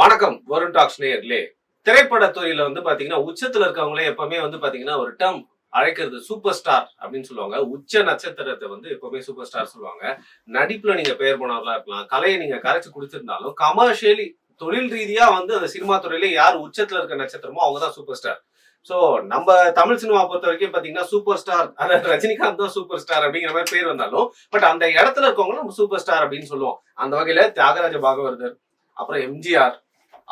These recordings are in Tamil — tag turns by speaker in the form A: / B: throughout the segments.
A: வணக்கம் வருண் டாக்ஸ் நேயர்களே. திரைப்படத்துறையில பாத்தீங்கன்னா உச்சத்துல இருக்கவங்களே எப்பவுமே பாத்தீங்கன்னா ஒரு டேர்ம் அழைக்கிறது சூப்பர் ஸ்டார் அப்படின்னு சொல்லுவாங்க. உச்ச நட்சத்திரத்தை எப்பவுமே சூப்பர் ஸ்டார் சொல்லுவாங்க. நடிப்புல நீங்க பெயர் போனவர்களா இருக்கலாம், கலையை நீங்க கரைச்சு குடிச்சிருந்தாலும் கமர்ஷியலி தொழில் ரீதியா அந்த சினிமா துறையில யார் உச்சத்துல இருக்க நட்சத்திரமோ அவங்கதான் சூப்பர் ஸ்டார். சோ நம்ம தமிழ் சினிமா பொறுத்த வரைக்கும் பாத்தீங்கன்னா சூப்பர் ஸ்டார், அதாவது ரஜினிகாந்த் தான் சூப்பர் ஸ்டார் அப்படிங்கிற மாதிரி பேர் வந்தாலும் பட் அந்த இடத்துல இருக்கவங்க நம்ம சூப்பர் ஸ்டார் அப்படின்னு சொல்லுவோம். அந்த வகையில தியாகராஜ பாகவதர், அப்புறம் எம்ஜிஆர்,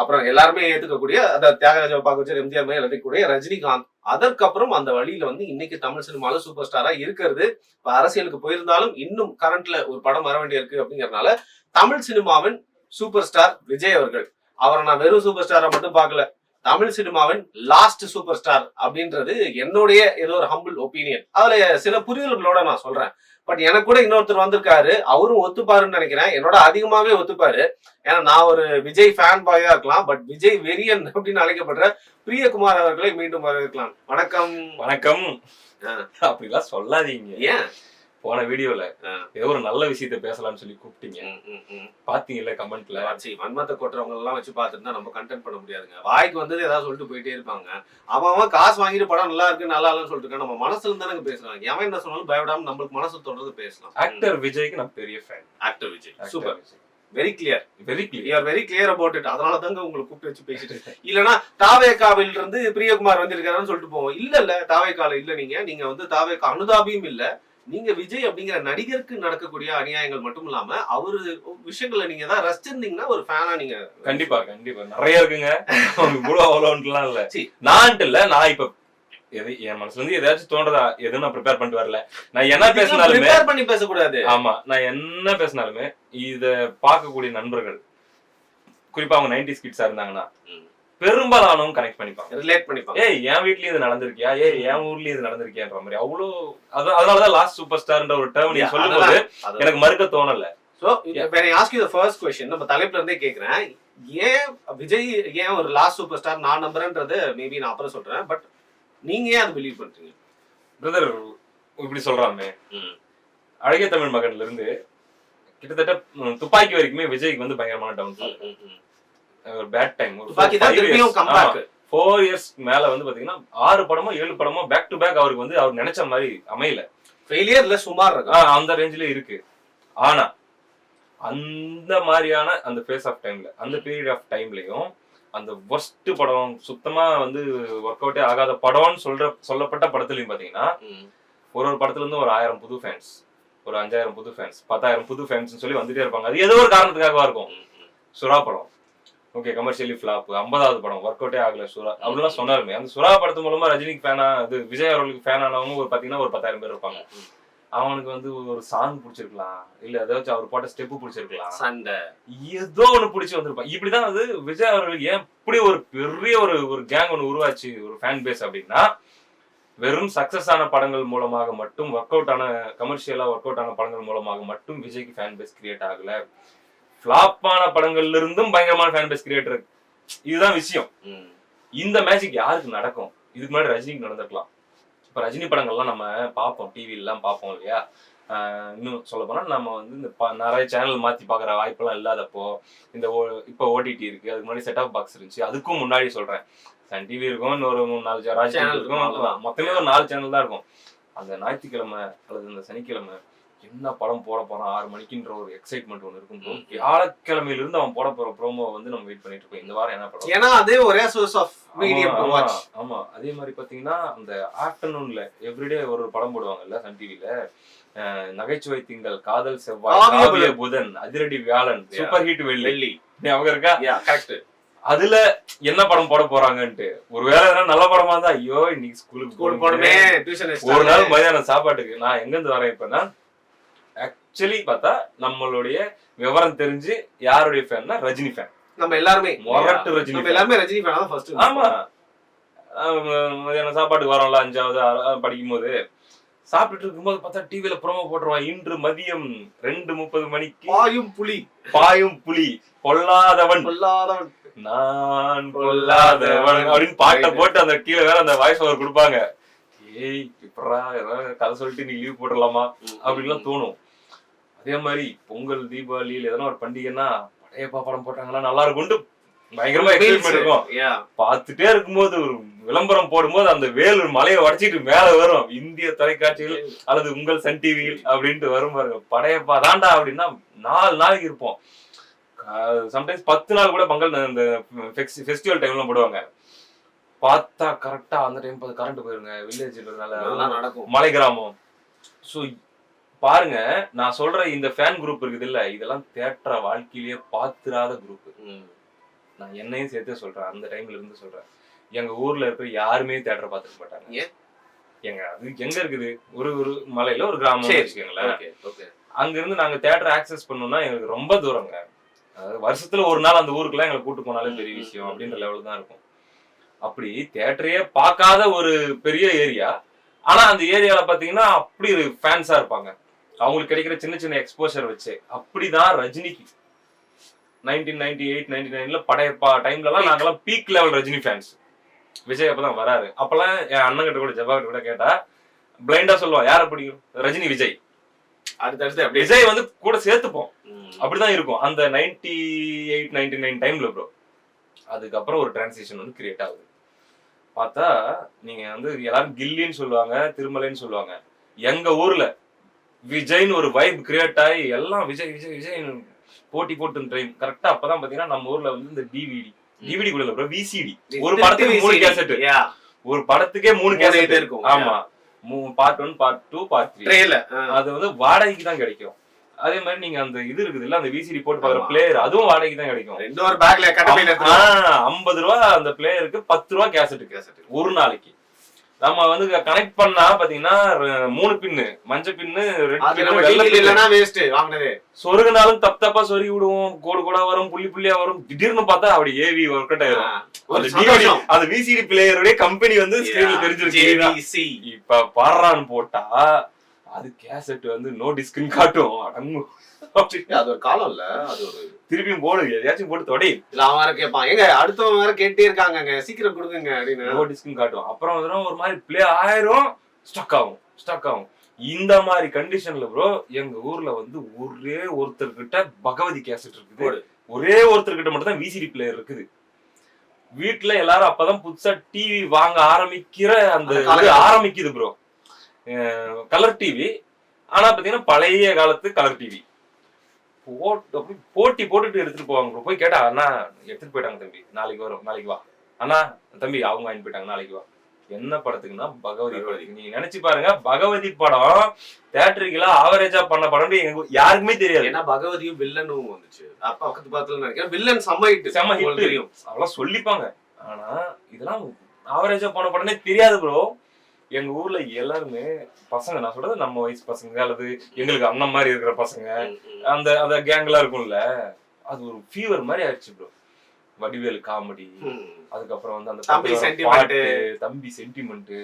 A: அப்புறம் எல்லாருமே ஏத்துக்கக்கூடிய தியாகராஜ பாகவதர், எம்ஜிஆர் மாதிரி எழுதக்கூடிய ரஜினிகாந்த், அதற்கப்புறம் அந்த வழியில இன்னைக்கு தமிழ் சினிமால சூப்பர் ஸ்டாரா இருக்கிறது. இப்ப அரசியலுக்கு போயிருந்தாலும் இன்னும் கரண்ட்ல ஒரு படம் வர வேண்டிய இருக்கு அப்படிங்கறதுனால தமிழ் சினிமாவின் சூப்பர் ஸ்டார் விஜய் அவர்கள். அவரை நான் வெறும் சூப்பர் ஸ்டாரா மட்டும் பார்க்கல, தமிழ் சினிமாவின் லாஸ்ட் சூப்பர் ஸ்டார் அப்படின்றது என்னுடைய ஏதோ ஒரு ஹம்பிள் ஒப்பீனியன். அதுல சில புரிதல்களோட நான் சொல்றேன். பட் எனக்கு கூட இன்னொருத்தர் வந்திருக்காரு, அவரும் ஒத்துப்பாருன்னு நினைக்கிறேன். என்னோட அதிகமாவே ஒத்துப்பாரு. ஏன்னா நான் ஒரு விஜய் ஃபேன் பாயா இருக்கலாம், பட் விஜய் வெறியன் அப்படின்னு அழைக்கப்படுற பிரியகுமார் அவர்களை மீண்டும் வரவேற்கலாம். வணக்கம்.
B: வணக்கம். அப்படிலாம் சொல்லாதீங்க.
A: ஏன்
B: போன வீடியோல ஏதோ ஒரு நல்ல விஷயத்த பேசலாம்னு சொல்லி கூப்பிட்டீங்க, பாத்தீங்கல்ல கமெண்ட்ல.
A: வன்மத்தை கொட்டுறவங்க எல்லாம் வச்சு பாத்துட்டு நம்ம கண்டென்ட் பண்ண முடியாதுங்க. வாய்க்கு வந்தது ஏதாவது சொல்லிட்டு போயிட்டே இருப்பாங்க. அவன் காசு வாங்கிட்டு படம் நல்லா இருக்கு நல்லா இல்லைன்னு சொல்லிட்டு நம்ம மனசுல இருந்தானே பேசுறாங்க. எவன் என்ன சொன்னாலும் பயப்படாம நம்மளுக்கு மனசு தோன்றது பேசலாம்.
B: ஆக்டர் விஜய்க்கு நான் பெரிய fan.
A: Actor Vijay super, very clear,
B: very clear,
A: you are very clear about it. அதனால தாங்க உங்களை கூப்பிட்டு வச்சு பேசிட்டு இல்லன்னா தாவேகாவில் இருந்து பிரியகுமார் வந்திருக்காருன்னு சொல்லிட்டு போவோம். இல்ல தாவேகால இல்ல, நீங்க தாவேகா அனுதாபியும் இல்ல, நீங்க விஜய் அப்படிங்கிற நடிகருக்கு நடக்கக்கூடிய அநியாயங்கள் மட்டும் இல்லாம அவரு விஷயங்களை நீங்க தான் ரசிச்சிருந்தீங்கன்னா ஒரு ஃபேனா நீங்க.
B: கண்டிப்பா கண்டிப்பா நிறைய இருக்குங்க. அவ்வளோலாம் இல்ல, நான் இல்ல, நான் இப்ப என் மனசுல இருந்து ஏதாச்சும் தோன்றதா எதுவும் நான் ப்ரிப்பேர் பண்ணிட்டு வரல. நான் என்ன பேசினாலுமே
A: பண்ணி பேசக்கூடாது.
B: ஆமா, நான் என்ன பேசினாலுமே இத பார்க்கக்கூடிய நண்பர்கள், குறிப்பா அவங்க 90s கிட்ஸா இருந்தாங்கன்னா பெரும்பாலானவங்க கனெக்ட் பண்ணிப்பாங்க, ரிலேட் பண்ணிப்பாங்க. ஏய் என் வீட்லயும் இது நடந்திருக்கியா, ஏய் என் ஊர்லயும் இது நடந்திருக்கியான்ற மாதிரி. அவ்வளோ அதனாலதான் லாஸ்ட் சூப்பர் ஸ்டார்ன்ற ஒரு டேர்ம் நீங்க சொல்லும்போது எனக்கு மறுக்க தோணல.
A: So when I ask you the first question, நம்ம தலைப்புல இருந்தே கேக்குறேன், ஏன் விஜய் ஏன் ஒரு லாஸ்ட் சூப்பர் ஸ்டார் நான் நம்புறேன்றது மேபி நான் அப்புறம் சொல்றேன். பட் நீங்க ஏன் அதை பிலீவ் பண்றீங்க?
B: பிரதர் இப்படி சொல்றாமே, அழகிய தமிழ் மகன்ல இருந்து கிட்டத்தட்ட துப்பாக்கி வரைக்குமே விஜய்க்கு பயங்கரமான டவுன் ஃபால். ஒரு பேட் டைம், ஒரு 4 years மேல பாத்தீங்கன்னா 6 படமோ 7 படமோ பேக் டு பேக் அவருக்கு அவர் நினைச்ச மாதிரி அமையல.
A: ஃபெயிலியர்ல சுமார்
B: அந்த ரேஞ்சில இருக்கு. ஆனா அந்த மாதிரியான அந்த ஃபேஸ் ஆஃப் டைம்ல, அந்த பீரியட் ஆஃப் டைம்லயும் அந்த வொர்ஸ்ட் படம், சுத்தமா ஒர்க் அவுட்டே ஆகாத படம்னு சொல்லப்பட்ட படத்துலயும் பாத்தீங்கன்னா ஒரு படத்துல இருந்து ஒரு 1000 புது ஃபேன்ஸ், ஒரு 5000 புது ஃபேன்ஸ், 10000 புது ஃபேன்ஸ் சொல்லி வந்துட்டே இருப்பாங்க. அது ஏதோ ஒரு காரணத்துக்காகவா இருக்கும். சுறா படம் ஓகே, கமர்ஷியலி ஃபிளாப், 50வது படம் ஒர்க் அவுட்டே ஆகல சுறா அப்படிலாம் சொன்னாலுமே அந்த சுறா படத்து மூலமா ரஜினிக்கு ஃபேனா, அது விஜய் அவர்களுக்கு ஃபேன் ஆனவங்க பாத்தீங்கன்னா ஒரு 10,000 பேர் இருப்பாங்க. அவனுக்கு ஒரு சாங் பிடிச்சிருக்கலாம், இல்ல ஏதாச்சும் அவர் போட்ட ஸ்டெப்பு பிடிச்சிருக்கலாம், சண்டை ஏதோ ஒண்ணு பிடிச்சி வந்திருப்பான். இப்படிதான் விஜய் அவர்களுக்கு ஏன் இப்படி ஒரு பெரிய ஒரு கேங் ஒண்ணு உருவாச்சு, ஒரு ஃபேன் பேஸ் அப்படின்னா வெறும் சக்சஸ் ஆன படங்கள் மூலமாக மட்டும், ஒர்க் அவுட் ஆன கமர்ஷியலா ஒர்க் அவுட் ஆன படங்கள் மூலமாக மட்டும் விஜய்க்கு ஃபேன் பேஸ் கிரியேட் ஆகல. ஃபிளாப்பான படங்கள்ல இருந்தும் பயங்கரமான ஃபேன் பேஸ் கிரியேட்டர். இதுதான் விஷயம். இந்த மேஜிக் யாருக்கு நடக்கும்? இதுக்கு முன்னாடி ரஜினிக்கு நடந்திருக்கலாம். இப்ப ரஜினி படங்கள்லாம் நம்ம பார்ப்போம், டிவி எல்லாம் பார்ப்போம் இல்லையா. இன்னும் சொல்ல போனா நம்ம இந்த நிறைய சேனல் மாத்தி பாக்குற வாய்ப்பெல்லாம் இல்லாதப்போ, இந்த இப்ப ஓடிடி இருக்கு, அதுக்கு முன்னாடி செட் ஆஃப் பாக்ஸ் இருந்துச்சு. அதுக்கும் முன்னாடி சொல்றேன், சன் டிவி இருக்கும், இன்னொரு 3-4 ராஜ் சேனல் இருக்கும், மொத்தமே ஒரு 4 சேனல் தான் இருக்கும். அந்த ஞாயிற்றுக்கிழமை அல்லது இந்த சனிக்கிழமை என்ன படம் போட போறான் 6 மணிக்குன்ற ஒரு எக்ஸைட்மெண்ட் ஒன்று இருக்கும். வியாழக்கிழமையில இருந்து அவன் போட போற ப்ரோமோ நம்ம வெயிட் பண்ணிட்டு இருக்கோம். இந்த வாரம் என்ன படம்,
A: ஏன்னா அதே ஒரே source of medium to watch.
B: ஆமா, அதே மாதிரி பாத்தீங்கன்னா அந்த ஆஃப்டர்நூன்ல எவ்ரிடே ஒரு படம் போடுவாங்கல்ல சன் டிவில, நகைச்சுவை திங்கள், காதல் செவ்வாய், புதன், அதிரடி வியாழன், சூப்பர் ஹிட் வெள்ளி, அவங்க இருக்கா கரெக்ட். அதுல என்ன படம் போட போறாங்கன்ட்டு ஒருவேளை நல்ல படமா இருந்தா ஐயோ இன்னைக்கு ஸ்கூலுக்கு போடணுமே, ஒரு நாள் மதியானம் சாப்பாட்டுக்கு நான் எங்க இருந்து வரேன் இப்பன்னா, ஆக்சுவலி பார்த்தா நம்மளுடைய விவரம் தெரிஞ்சு யாருடைய ஃபேன்னா ரஜினி ஃபேன்.
A: நம்ம எல்லாருமே
B: மொரட்டு ரஜினி,
A: நம்ம எல்லாமே ரஜினி ஃபேன் தான் ஃபர்ஸ்ட்.
B: ஆமா, மதியானம் சாப்பாட்டுக்கு வரோம்ல 5வது படிக்கும் போது சாப்பிட்டுட்டு இருக்கும்போது பார்த்தா டிவில ப்ரோமோ போட்டுருவான். இன்று மதியம் 2:30 மணிக்கு பாயும் புலி பொல்லாதவன் நான் பொல்லாதவன் அப்படின்னு பாட்டை போட்டு அந்த கீழே வேற அந்த வாய்ஸ் ஓவர் கொடுப்பாங்க. ஏய் இப்படா ஏதாவது கதை சொல்லிட்டு நீ லீவ் போட்டுடலாமா அப்படின்லாம் தோணும். அதே மாதிரி பொங்கல், தீபாவளி எதனா ஒரு பண்டிகைன்னா படையப்பா படம் போட்டாங்கன்னா நல்லா இருக்கும்னு பயங்கரமா எக்ஸைட்மெண்ட் இருக்கும். பார்த்துட்டே இருக்கும்போது ஒரு விளம்பரம் போடும்போது அந்த வேலூர் மலையை உடைச்சிட்டு மேல வரும், இந்திய தொலைக்காட்சிகள் அல்லது உங்கள் சன் டிவியில் அப்படின்ட்டு வரும் பாருங்க. படையப்பா தாண்டா அப்படின்னா 4 நாளைக்கு இருப்போம். சம்டைம்ஸ் 10 நாள் கூட பொங்கல் இந்த ஃபெஸ்டிவல் டைம்ல போடுவாங்க. பார்த்தா கரெக்டா அந்த டைம் கரண்ட் போயிருங்க, வில்லேஜ்ன்றதுனால மலை கிராமம். ஸோ பாருங்க, நான் சொல்ற இந்த ஃபேன் குரூப் இருக்குது இல்ல, இதெல்லாம் தியேட்டரை வாழ்க்கையிலேயே பாத்துறாத குரூப். நான் என்னையும் சேர்த்து சொல்றேன், அந்த டைம்ல இருந்து சொல்றேன். எங்க ஊர்ல இருக்கிற யாருமே தியேட்டரை பார்த்துக்க மாட்டாங்க. எங்க அது எங்க இருக்குது, ஒரு மலையில ஒரு கிராமம் வச்சுக்கோங்களேன். அங்க இருந்து நாங்க தியேட்டர் ஆக்சஸ் பண்ணோம்னா எங்களுக்கு ரொம்ப தூரங்க. அதாவது வருஷத்துல ஒரு நாள் அந்த ஊருக்குலாம் எங்களை கூட்டு போனாலே பெரிய விஷயம் அப்படின்ற லெவல் தான் இருக்கும். அப்படி தியேட்டரையே பார்க்காத ஒரு பெரிய ஏரியா. ஆனா அந்த ஏரியால பாத்தீங்கன்னா அப்படி ஃபேன்ஸா இருப்பாங்க. அவங்களுக்கு கிடைக்கிற சின்ன சின்ன எக்ஸ்போஷர் வச்சு அப்படிதான் ரஜினிக்கு 1998, 99ல படையப்பா டைம்லலாம் நாங்கெல்லாம் peak level Rajini fans. Vijay அப்பதான் வராரு. அப்பெல்லாம் என் அண்ணன் கிட்ட கூட ஜபா கிட்ட கூட கேட்டா பிளைண்டா சொல்லுவான், யாரை பிடிக்கும், ரஜினி விஜய். அடுத்தடுத்து விஜய் வந்து கூட சேர்த்துப்போம். அப்படிதான் இருக்கும் அந்த 98, 99 டைம்ல ப்ரோ. அதுக்கப்புறம் ஒரு டிரான்சிஷன் வந்து கிரியேட் ஆகுது. பார்த்தா நீங்க வந்து எல்லாரும் கில்லின்னு சொல்லுவாங்க, திருமலைன்னு சொல்லுவாங்க. எங்க ஊர்ல விஜய்னு ஒரு வைப் கிரியேட் ஆகி எல்லாம் விஜய் விஜய் விஜய் போட்டி போட்டு ட்ரெயின். கரெக்டா அப்பதான் பாத்தீங்கன்னா நம்ம ஊர்ல வந்து இந்த டிவிடி கூட இல்ல, விசிடி. ஒரு படத்துக்கு 3 கேசட், ஒரு படத்துக்கே 3 கேசட் இருக்கும். ஆமா, பார்ட் 1, பார்ட் 2, பார்ட் 3. அது வந்து வாடகைக்கு தான் கிடைக்கும். அதே மாதிரி நீங்க அந்த இது இருக்குது இல்ல, அந்த விசிடி போட்டு பாக்குற பிளேயர், அதுவும் வாடகைக்கு தான் கிடைக்கும். 50 ரூபா அந்த பிளேயருக்கு, 10 ரூபா கேசட் ஒரு நாளைக்கு. நம்ம வந்து கனெக்ட் பண்ணா பாத்தீங்கன்னா 3 பின்னு, மஞ்சள் பின்னு, ரெட் பின்னு, சொருகுனாலும் தப்பா சொருகி விடுவோம். கோடு கோடா வரும், புள்ளி புள்ளியா வரும். திடீர்னு பார்த்தா அப்படி ஏவி ஒர்க் அவுட் ஆயிரும். அந்த விசிடி பிளேயருடைய கம்பெனி வந்து ஸ்கிரீன்ல தெரிஞ்சிருக்கு. இப்ப பாடுறான்னு போட்டா அது கேசட் வந்து நோ டிஸ்க்னு காட்டும். அடங்கும். அது ஒரு காலம் இல்ல, அது ஒரு திருப்பியும் போடு, எதையாச்சும் போட்டு தொடி இல்ல. அவன் வேற கேட்பான், எங்க அடுத்தவங்க வேற கேட்டே இருக்காங்க, சீக்கிரம் கொடுங்க அப்படின்னு நோ டிஸ்க்னு காட்டும். அப்புறம் ஒரு மாதிரி பிளே ஆயிரும், ஸ்டக் ஆகும். இந்த மாதிரி கண்டிஷன்ல ப்ரோ எங்க ஊர்ல வந்து ஒரே ஒருத்தர்கிட்ட பகவதி கேசட் இருக்குது, ஒரே ஒருத்தர்கிட்ட மட்டும் தான் விசிடி பிளேயர் இருக்குது. வீட்டுல எல்லாரும் அப்பதான் புதுசா டிவி வாங்க ஆரம்பிக்கிற அந்த ஆரம்பிக்குது ப்ரோ. Colour TV. ஆனா பாத்தீங்கன்னா பழைய காலத்து கலர் டிவி போட்டி போட்டுட்டு எடுத்துட்டு போவாங்க. போய் கேட்டா, அண்ணா எடுத்துட்டு போயிட்டாங்க தம்பி, நாளைக்கு வரும், நாளைக்கு வா. அண்ணா தம்பி அவங்க வாங்கி போயிட்டாங்க, நாளைக்கு வா. என்ன படத்துக்குன்னா பகவதி படத்துக்கு. நீங்க நினைச்சு பாருங்க, பகவதி படம் தியேட்டருக்குலாம் ஆவரேஜா பண்ண படம் யாருக்குமே தெரியாது. ஏன்னா பகவதியும் வில்லனும் வந்துச்சு. அப்ப பக்கத்து பக்கத்துல நினைக்கிறேன் வில்லன் செம்ம ஹிட் தெரியும், அதெல்லாம் சொல்லிப்பாங்க. ஆனா இதெல்லாம் ஆவரேஜா போன படமே தெரியாது ப்ரோ. எங்க ஊர்ல எல்லாருமே பசங்க, நான் சொல்றது நம்ம வயசு பசங்க அல்லது எங்களுக்கு அண்ணன் மாதிரி இருக்கிற பசங்க, அந்த அந்த கேங்லாம் இருக்கும்ல, அது ஒரு ஃபீவர் மாதிரி ஆயிடுச்சு ப்ரோ. வடிவேலு காமெடி, அதுக்கப்புறம் வந்து அந்த பாட்டு தம்பி சென்டிமெண்ட்,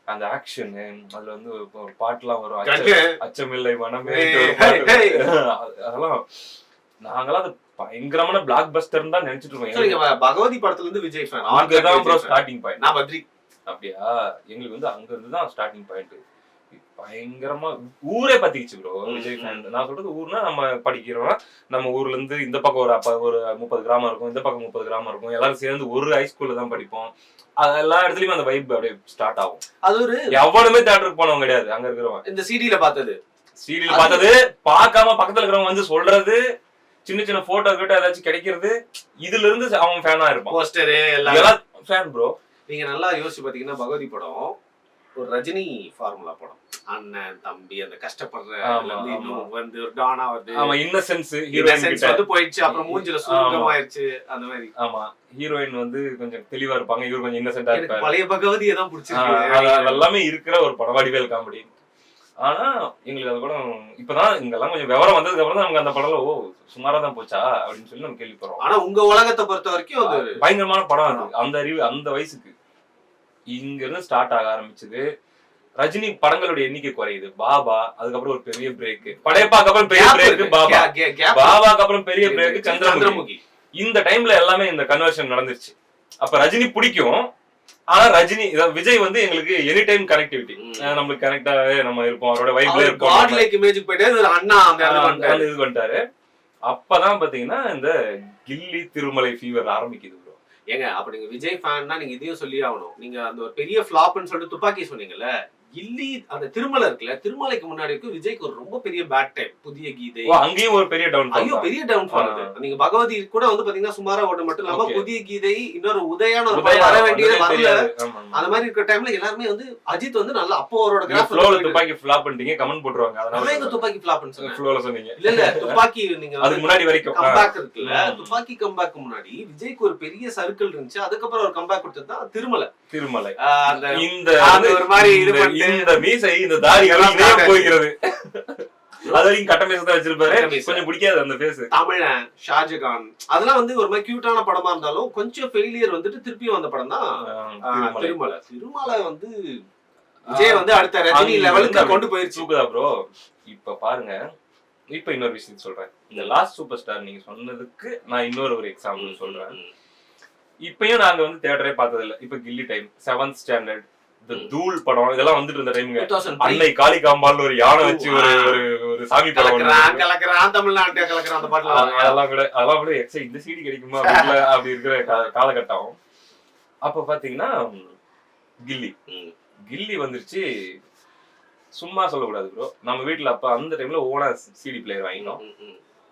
B: அந்த ஆக்ஷனு, அதுல வந்து ஒரு பாட்டுலாம் வரும், அச்சமில்லை மனமே. அதெல்லாம் நாங்களாம் அது பயங்கரமான பிளாக் பஸ்டர் தான் நினைச்சிட்டு இருக்கோம். பகவதி படத்துல இருந்து விஜய் ஃபேன் அங்கதான் ப்ரோ ஸ்டார்டிங் பாயிண்ட். நான் பத்ரி. அப்படியா? எங்களுக்கு வந்து அங்க இருந்து தான் ஸ்டார்டிங் பாயிண்ட். பயங்கரமா ஊரே பத்திக்கிச்சு ப்ரோ விஜய் ஃபேன். நான் சொல்றது ஊர்னா நம்ம படிக்கிறோம்னா நம்ம ஊர்ல இருந்து இந்த பக்கம் ஒரு 30 கிராமம் இருக்கும், இந்த பக்கம் 30 கிராமம் இருக்கும். எல்லாரும் சேர்ந்து ஒரு ஹைஸ்கூல்ல தான் படிப்போம். அது எல்லா இடத்துலயும் அந்த வைப் அப்படியே ஸ்டார்ட் ஆகும். அது ஒரு எவ்வளவுமே தியேட்டருக்கு போனவங்க கிடையாது அங்க இருக்கிறவங்க. இந்த சீடியில பார்த்தது பார்க்காம பக்கத்துல இருக்கிறவங்க வந்து சொல்றது, சின்ன சின்ன போட்டோ கிட்ட ஏதாச்சும் கிடைக்கிறது, இதுல இருந்து அவன் ஃபேனா இருப்பான். போஸ்டர் எல்லாம் ஃபேன் ப்ரோ. நீங்க நல்லா யோசிச்சு பாத்தீங்கன்னா பகவதி படம் ஒரு ரஜினி ஃபார்முலா படம். அண்ணன் தம்பி அந்த கஷ்டப்படுற வந்து ஒரு டானா வந்து இன்னசென்ஸ் ஹீரோயின் வந்து போயிடுச்சு, அப்புறம் மூஞ்சில சுருக்கமாயிருச்சு அந்த மாதிரி. ஆமா, ஹீரோயின் வந்து கொஞ்சம் தெளிவா இருப்பாங்க, இவர் கொஞ்சம் இன்னசென்ட்டா இருப்பாரு. பழைய பகவதியை தான் பிடிச்சிருக்கு. எல்லாமே இருக்கிற ஒரு படம், வடிவேல் காமெடி. ஆனா எங்களுக்கு அந்த படம் இப்பதான் இங்கெல்லாம் கொஞ்சம் விவரம் வந்ததுக்கு அப்புறம் தான் நமக்கு அந்த படம்ல ஓ சுமாரா தான் போச்சா அப்படின்னு சொல்லி நம்ம கேள்விப்படுறோம். ஆனா உங்க உலகத்தை பொறுத்த வரைக்கும் அது பயங்கரமான படம். அது அந்த அறிவு அந்த வயசுக்கு இங்க இருந்து ஸ்டார்ட் ஆக ஆரம்பிச்சது. ரஜினி படங்களுடைய எண்ணிக்கை குறையுது. பாபா, அதுக்கப்புறம் ஒரு பெரிய பிரேக். படையப்பாக்கு அப்புறம் பெரிய பிரேக் பாபா, பாபாக்கு அப்புறம் பெரிய பிரேக் சந்திரமுகி. இந்த டைம்ல எல்லாமே இந்த கன்வர்ஷன் நடந்துருச்சு. அப்ப ரஜினி பிடிக்கும். ஆனா ரஜினி விஜய் வந்து எங்களுக்கு எனி டைம் கனெக்டிவிட்டி, நம்மளுக்கு கனெக்டாவே நம்ம இருப்போம், அவரோட வைப்ல இருப்போம். அண்ணா இது பண்ணிட்டாரு. அப்பதான் பாத்தீங்கன்னா இந்த கில்லி திருமலை ஃபீவர் ஆரம்பிக்குது ப்ரோ.
A: ஏங்க அப்ப நீங்க விஜய் ஃபேன்னா நீங்க இதையும் சொல்லி ஆகணும். நீங்க அந்த ஒரு பெரிய ஃபிளாப்னு சொல்லிட்டு துப்பாக்கி சொன்னீங்கல்ல, கில்லி அந்த திருமலை இருக்குல்ல, திருமலைக்கு முன்னாடி இருக்கு விஜய்க்கு ஒரு ரொம்ப பெரிய பேட் டைம். புதிய கீதை
B: அங்கேயும் ஒரு பெரிய டவுன்
A: ஐயோ பெரிய டவுன்ஃபால் அது. நீங்க பகவதி கூட வந்து பாத்தீங்கன்னா சுமாரா ஓட மட்டும் இல்லாம புதிய கீதை இன்னொரு உதயான ஒரு படம் வர வேண்டியது வரல. அந்த மாதிரி இருக்கிற டைம்ல எல்லாருமே வந்து அஜித் வந்து நல்லா அப்போ அவரோட கிராஃப்
B: ஃப்ளோல துப்பாக்கி ஃபிளாப் பண்ணிட்டீங்க கமெண்ட் போட்டுருவாங்க.
A: அதனால எங்க துப்பாக்கி ஃபிளாப்னு சொன்னீங்க.
B: ஃப்ளோல சொன்னீங்க.
A: இல்ல துப்பாக்கி நீங்க
B: அதுக்கு முன்னாடி வரைக்கும்
A: கம்பேக் இருக்குல்ல, துப்பாக்கி கம்பேக் முன்னாடி விஜய்க்கு ஒரு பெரிய சர்க்கிள் இருந்துச்சு. அதுக்கப்புறம் ஒரு கம்பேக் கொடுத்தது தான் திருமலை. இந்த ஒரு மாதிரி இது பண்ணி
B: இந்த மீசை இந்த தாடி எல்லாம் போய்கிறது. அது வரைக்கும் கட்ட மீசை தான் வச்சிருப்பாரு. கொஞ்சம் பிடிக்காது அந்த ஃபேஸ்.
A: தமிழன், ஷாஜகான் அதெல்லாம் வந்து ஒரு மாதிரி கியூட்டான படமா இருந்தாலும் கொஞ்சம் ஃபெயிலியர் வந்துட்டு திருப்பியும் வந்த படம் தான் திருமலை. திருமலை வந்து விஜய் வந்து அடுத்த ரஜினி லெவலுக்கு கொண்டு போயிருச்சு.
B: சூப்பரா ப்ரோ. இப்ப பாருங்க, இப்ப இன்னொரு விஷயம் சொல்றேன். இந்த லாஸ்ட் சூப்பர் ஸ்டார் நீங்க சொன்னதுக்கு நான் இன்னொரு ஒரு எக்ஸாம்பிள் சொல்றேன். இப்பயும் நாங்க வந்து தியேட்டரே பார்த்தது இல்ல. இப்ப கில்லி டைம், 7th ஸ்டாண்டர்ட், இந்த தூள் படம் இதெல்லாம் வந்துட்டு இருந்த டைம்ங்க. அன்னை காளிகாம்பால்னு ஒரு யானை வச்சு ஒரு சாமி படம்
A: கலக்குறான் தமிழ்நாட்டை கலக்குறான் அந்த பாட்டுல
B: அதெல்லாம் கூட எக்ஸை இந்த சீடி கிடைக்குமா அப்படி இருக்கிற காலகட்டம். அப்ப பாத்தீங்கன்னா கில்லி வந்துருச்சு. சும்மா சொல்லக்கூடாது ப்ரோ. நம்ம வீட்டுல அப்ப அந்த டைம்ல ஓனா சிடி பிளேயர் வாங்கினோம்.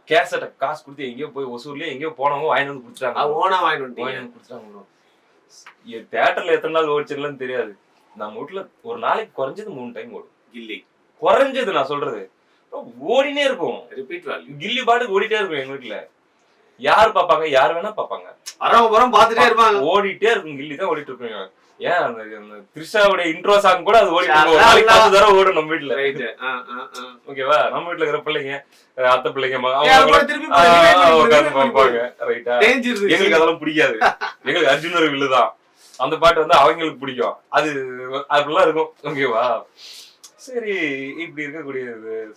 B: கேசட்டை காசு கொடுத்து எங்கேயோ போய் ஒசூர்லயே எங்கேயோ போனவங்க வாங்கி வந்து குடுத்துட்டாங்க.
A: ஓனா வாங்கி
B: குடுத்துட்டாங்க ப்ரோ. தியேட்டர்ல எத்தனை நாள் ஓடிச்சிடலன்னு தெரியாது. நம்ம வீட்டுல ஒரு நாளைக்கு குறைஞ்சது 3 டைம் ஓடும்
A: கில்லி.
B: குறைஞ்சது நான் சொல்றது ஓடினே இருக்கும்.
A: ரிப்பீட் வேல்யூ
B: கில்லி பாட்டுக்கு ஓடிட்டே இருக்கும். எங்க வீட்டுல யாரு பாப்பாங்க, யாரு வேணா பாப்பாங்க,
A: வரவங்க பாத்துட்டே இருப்பாங்க.
B: ஓடிட்டே இருக்கும். கில்லி தான் ஓடிட்டு இருக்குங்க. ஏன் அந்த த்ரிஷாவுடைய இன்ட்ரோ சாங் கூட அது ஓடிட்டு இருக்கும். ஒரு நாளைக்கு 10 தடவை ஓடும் நம்ம வீட்டுல. ஓகேவா? நம்ம வீட்டுல இருக்கிற பிள்ளைங்க, அத்தை பிள்ளைங்க உட்காந்து பார்ப்பாங்க. ரைட்டா? எங்களுக்கு அதெல்லாம் பிடிக்காது. எங்களுக்கு அர்ஜுனர் வில்லுதான் அந்த பாட்டு வந்து அவங்களுக்கு பிடிக்கும். அது அப்படிலாம் இருக்கும். ஓகேவா? சரி, இப்படி இருக்கக்கூடிய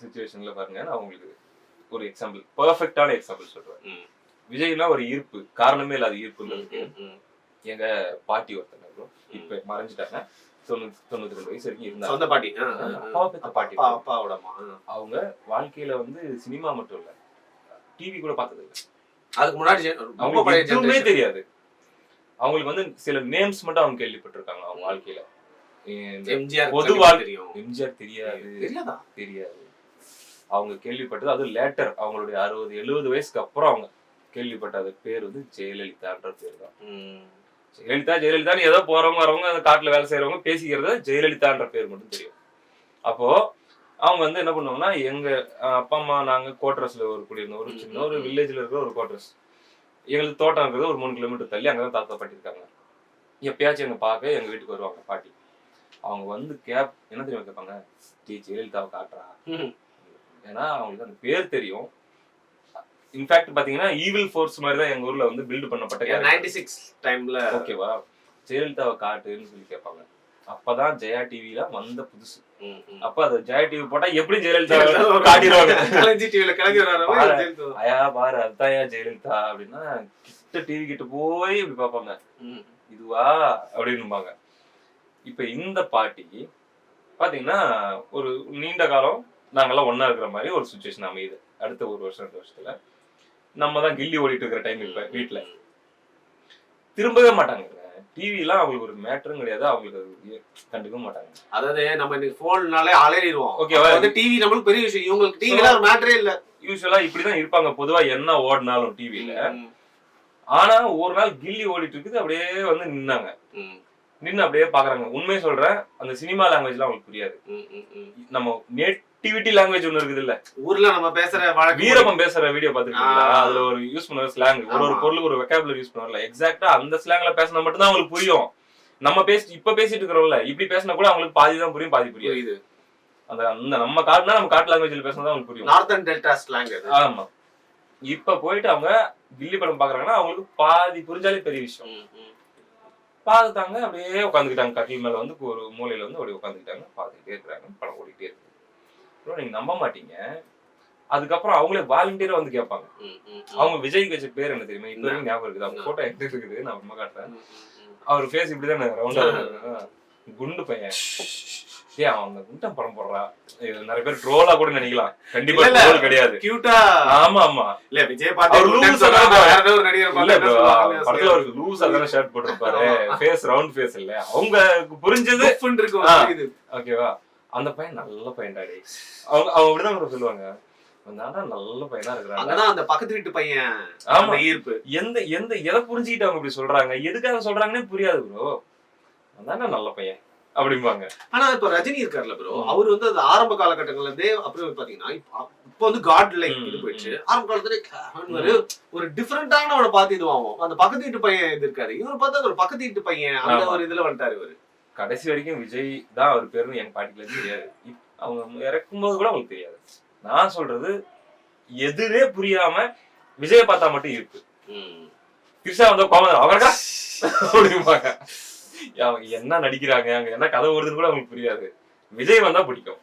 B: சிச்சுவேஷன்ல பாருங்க, நான் உங்களுக்கு ஒரு எக்ஸாம்பிள், பெர்ஃபெக்டான எக்ஸாம்பிள் சொல்றேன். விஜய்னா ஒரு ஈர்ப்பு, காரணமே இல்லாத ஈர்ப்பு. எங்க பாட்டி ஒருத்தங்க இப்ப மறைஞ்சிட்டாங்க. 92 வயசு வரைக்கும் இருந்தாங்க.
A: சொந்த பாட்டி,
B: பாட்டி
A: அப்பாவோட
B: அவங்க வாழ்க்கையில வந்து சினிமா மட்டும் இல்ல, டிவி கூட பார்த்தது இல்லை.
A: அதுக்கு முன்னாடி
B: அவங்களுக்கு எதுவுமே தெரியாது. அவங்களுக்கு வந்து சில நேம்ஸ் மட்டும் அவங்க கேள்விப்பட்டிருக்காங்க அவங்க வாழ்க்கையில. பொதுவா எம்ஜிஆர் தெரியாது. அவங்க கேள்விப்பட்டது அது லேட்டர், அவங்களுடைய 60-70 வயசுக்கு அப்புறம் அவங்க கேள்விப்பட்ட பேர் வந்து ஜெயலலிதான்ற பேர் தான். ஜெயலலிதான்னு ஏதோ போறவங்க வரவங்க அந்த காட்டுல வேலை செய்யறவங்க பேசிக்கிறத ஜெயலலிதான்ற பேர் மட்டும் தெரியும். அப்போ அவங்க வந்து என்ன பண்ணுவாங்கன்னா, எங்க அப்பா அம்மா நாங்க கோட்ரஸ்ல ஒரு குடியிருந்தோம். ஒரு சின்ன ஒரு வில்லேஜ்ல இருக்கிற ஒரு கோட்ரஸ். எங்களுக்கு தோட்டம் இருக்கிறது ஒரு 3 கிலோமீட்டர் தள்ளி. அங்கதான் தாத்தா பாட்டி இருக்காங்க. எப்பயாச்சும் எங்க பார்க்க எங்க வீட்டுக்கு வருவாங்க பாட்டி. அவங்க வந்து என்ன தெரியும் கேட்பாங்க, ஜெயலலிதாவை காட்டுறா. ஏன்னா அவங்களுக்கு அந்த பேர் தெரியும். இன்ஃபேக்ட் பாத்தீங்கன்னா ஈவில் ஃபோர்ஸ் மாதிரி தான் எங்க ஊர்ல வந்து பில்ட் பண்ணப்பட்ட
A: 96 டைம்ல.
B: ஓகேவா? ஜெயலலிதாவை காட்டுன்னு சொல்லி கேட்பாங்க. அப்பதான் ஜெயா டிவில வந்த புதுசு. அப்ப அது ஜெயா டிவி போட்டா எப்படி ஜெயலலிதா காட்டிடுவாங்க. ஐயா பாரு அதுதான் ஜெயலலிதா அப்படின்னா கிட்ட டிவி கிட்ட போய் இப்படி பாப்பாங்க. இதுவா அப்படின்னுபாங்க. இப்ப இந்த பாட்டி பாத்தீங்கன்னா ஒரு நீண்ட காலம் நாங்கெல்லாம் ஒன்னா இருக்கிற மாதிரி ஒரு சுச்சுவேஷன் அமையுது. அடுத்த 1 வருஷம் 2 வருஷத்துல நம்ம தான் கில்லி ஓடிட்டு இருக்கிற டைம். இப்ப வீட்டுல திரும்பவே மாட்டாங்க. டிவி எல்லாம் அவங்களுக்கு ஒரு மேட்டரும் கிடையாது. அவங்களுக்கு கண்டுக்க மாட்டாங்க.
A: அதாவது நம்ம இன்னைக்கு போன்னாலே அலறிடுவோம்.
B: ஓகேவா?
A: டிவி நம்மளுக்கு பெரிய விஷயம். இவங்களுக்கு டிவில ஒரு மேட்டரே இல்ல.
B: யூசுவலா இப்படிதான் இருப்பாங்க பொதுவா, என்ன ஓடினாலும் டிவில. ஆனா ஒரு நாள் கில்லி ஓடிட்டு இருக்குது, அப்படியே வந்து நின்னாங்க. நின்னு அப்படியே பாக்குறாங்க. உண்மையை சொல்றேன், அந்த சினிமா லாங்குவேஜ்லாம் அவங்களுக்கு புரியாது. நம்ம நேட்டிவிட்டி லாங்குவேஜ் ஒண்ணு இருக்குது இல்ல,
A: ஊர்ல நம்ம பேசுற
B: வீரப்பம் பேசுற வீடியோ பாத்துருக்கீங்களா? அதுல ஒரு யூஸ் பண்ணுற ஸ்லாங், ஒரு பொருளுக்கு ஒரு வெக்காபுலரி யூஸ் பண்ணல. எக்ஸாக்டா அந்த ஸ்லாங்ல பேசினா மட்டும் தான் அவங்களுக்கு புரியும். நம்ம இப்ப பேசிட்டு இருக்கிறோம்ல, இப்படி பேசினா கூட அவங்களுக்கு பாதி தான் புரியும், பாதி புரியாது. அந்த நம்ம காட்டுனா நம்ம காட்டு லாங்குவேஜ்ல பேசினா தான் அவங்களுக்கு புரியும்.
A: Northern delta slang.
B: ஆமா. இப்ப போயிட்டு அவங்க கில்லி படம் பாக்குறாங்கன்னா அவங்களுக்கு பாதி புரிஞ்சாலே பெரிய விஷயம். பார்த்தாங்க, அப்படியே உட்காந்துக்கிட்டாங்க. கட்டில் மேல வந்து ஒரு மூலையில வந்து அப்படியே உட்காந்துக்கிட்டாங்க, பார்த்துக்கிட்டே இருக்கிறாங்க. படம் ஓடிக்கிட்டே இருக்கு. நீங்க நம்ப மாட்டீங்க, அதுக்கப்புறம் அவங்களே வாலண்டியரா வந்து கேட்பாங்க. அவங்க விஜய்க்கு வச்ச பேர் என்ன தெரியுமா? இப்ப வரைக்கும் ஞாபகம் இருக்குது. அவங்க போட்டோ எங்க இருக்குது, நான் அம்மா காட்டுறேன். அவர் ஃபேஸ் இப்படிதான் ரவுண்டா, குண்டு பையன். ஏன் அவன் அந்த குண்டம் படம் போடுறா, நிறைய பேர் ட்ரோலா கூட நினைக்கலாம், கண்டிப்பா
A: இல்ல,
B: ட்ரோல் கிடையாது.
A: கியூட்டா
B: ஆமா ஆமா
A: இல்ல விஜய் பாத்து
B: அவர் லூசா தான்
A: வேற ஏதோ ஒரு நடிகர்
B: இல்ல bro,
A: பாத்து
B: படத்துல ஒரு லூசா தான ஷர்ட் போட்டுருப்பாரு, ஃபேஸ் ரவுண்ட் ஃபேஸ் இல்ல, அவங்க புரிஞ்சது
A: இருக்கு.
B: ஓகேவா. அந்த பையன் நல்ல பையன்டா டேய், அவங்க அப்படிதான் bro சொல்லுவாங்க, வந்தாடா நல்ல பையனா இருக்கிறாங்க.
A: அங்கதான் அந்த பக்கத்து வீட்டு பையன்
B: ஆமா,
A: அந்த ஈர்ப்பு.
B: எந்த எதை புரிஞ்சுக்கிட்டு அவங்க இப்படி சொல்றாங்க, எதுக்காக சொல்றாங்கன்னே புரியாது ப்ரோ. வந்தாடா நல்ல பையன் அப்படிம்பாங்க.
A: ஆனா இப்ப ரஜினி இருக்காருல்ல ப்ரோ, அவர் வந்து அந்த ஆரம்ப காலகட்டங்கள்ல இருந்தே அப்புறம் பாத்தீங்கன்னா இப்ப வந்து காட் லைக் இது போயிடுச்சு. ஆரம்ப காலத்துல ஒரு டிஃபரெண்டான அவனை பார்த்து இதுவாகும். அந்த பக்கத்து வீட்டு பையன் இது இருக்காரு, இவர் பார்த்தா ஒரு பக்கத்து வீட்டு பையன் அந்த ஒரு இதுல வந்துட்டாரு இவரு.
B: கடைசி வரைக்கும் விஜய் தான் அவர் பேருன்னு என் பாட்டில தெரியாது, அவங்க இறக்கும்போது கூட அவங்களுக்கு தெரியாது. நான் சொல்றது எதுவே புரியாம விஜய பார்த்தா மட்டும் இருக்கு. கிருஷ்ணா வந்தா கோமதர் அவர்கா அப்படிம்பாங்க, அவங்க என்ன நடிக்கிறாங்க, அங்க என்ன கதை வருதுன்னு கூட அவங்களுக்கு புரியாது. விஜய் வந்தா பிடிக்கும்.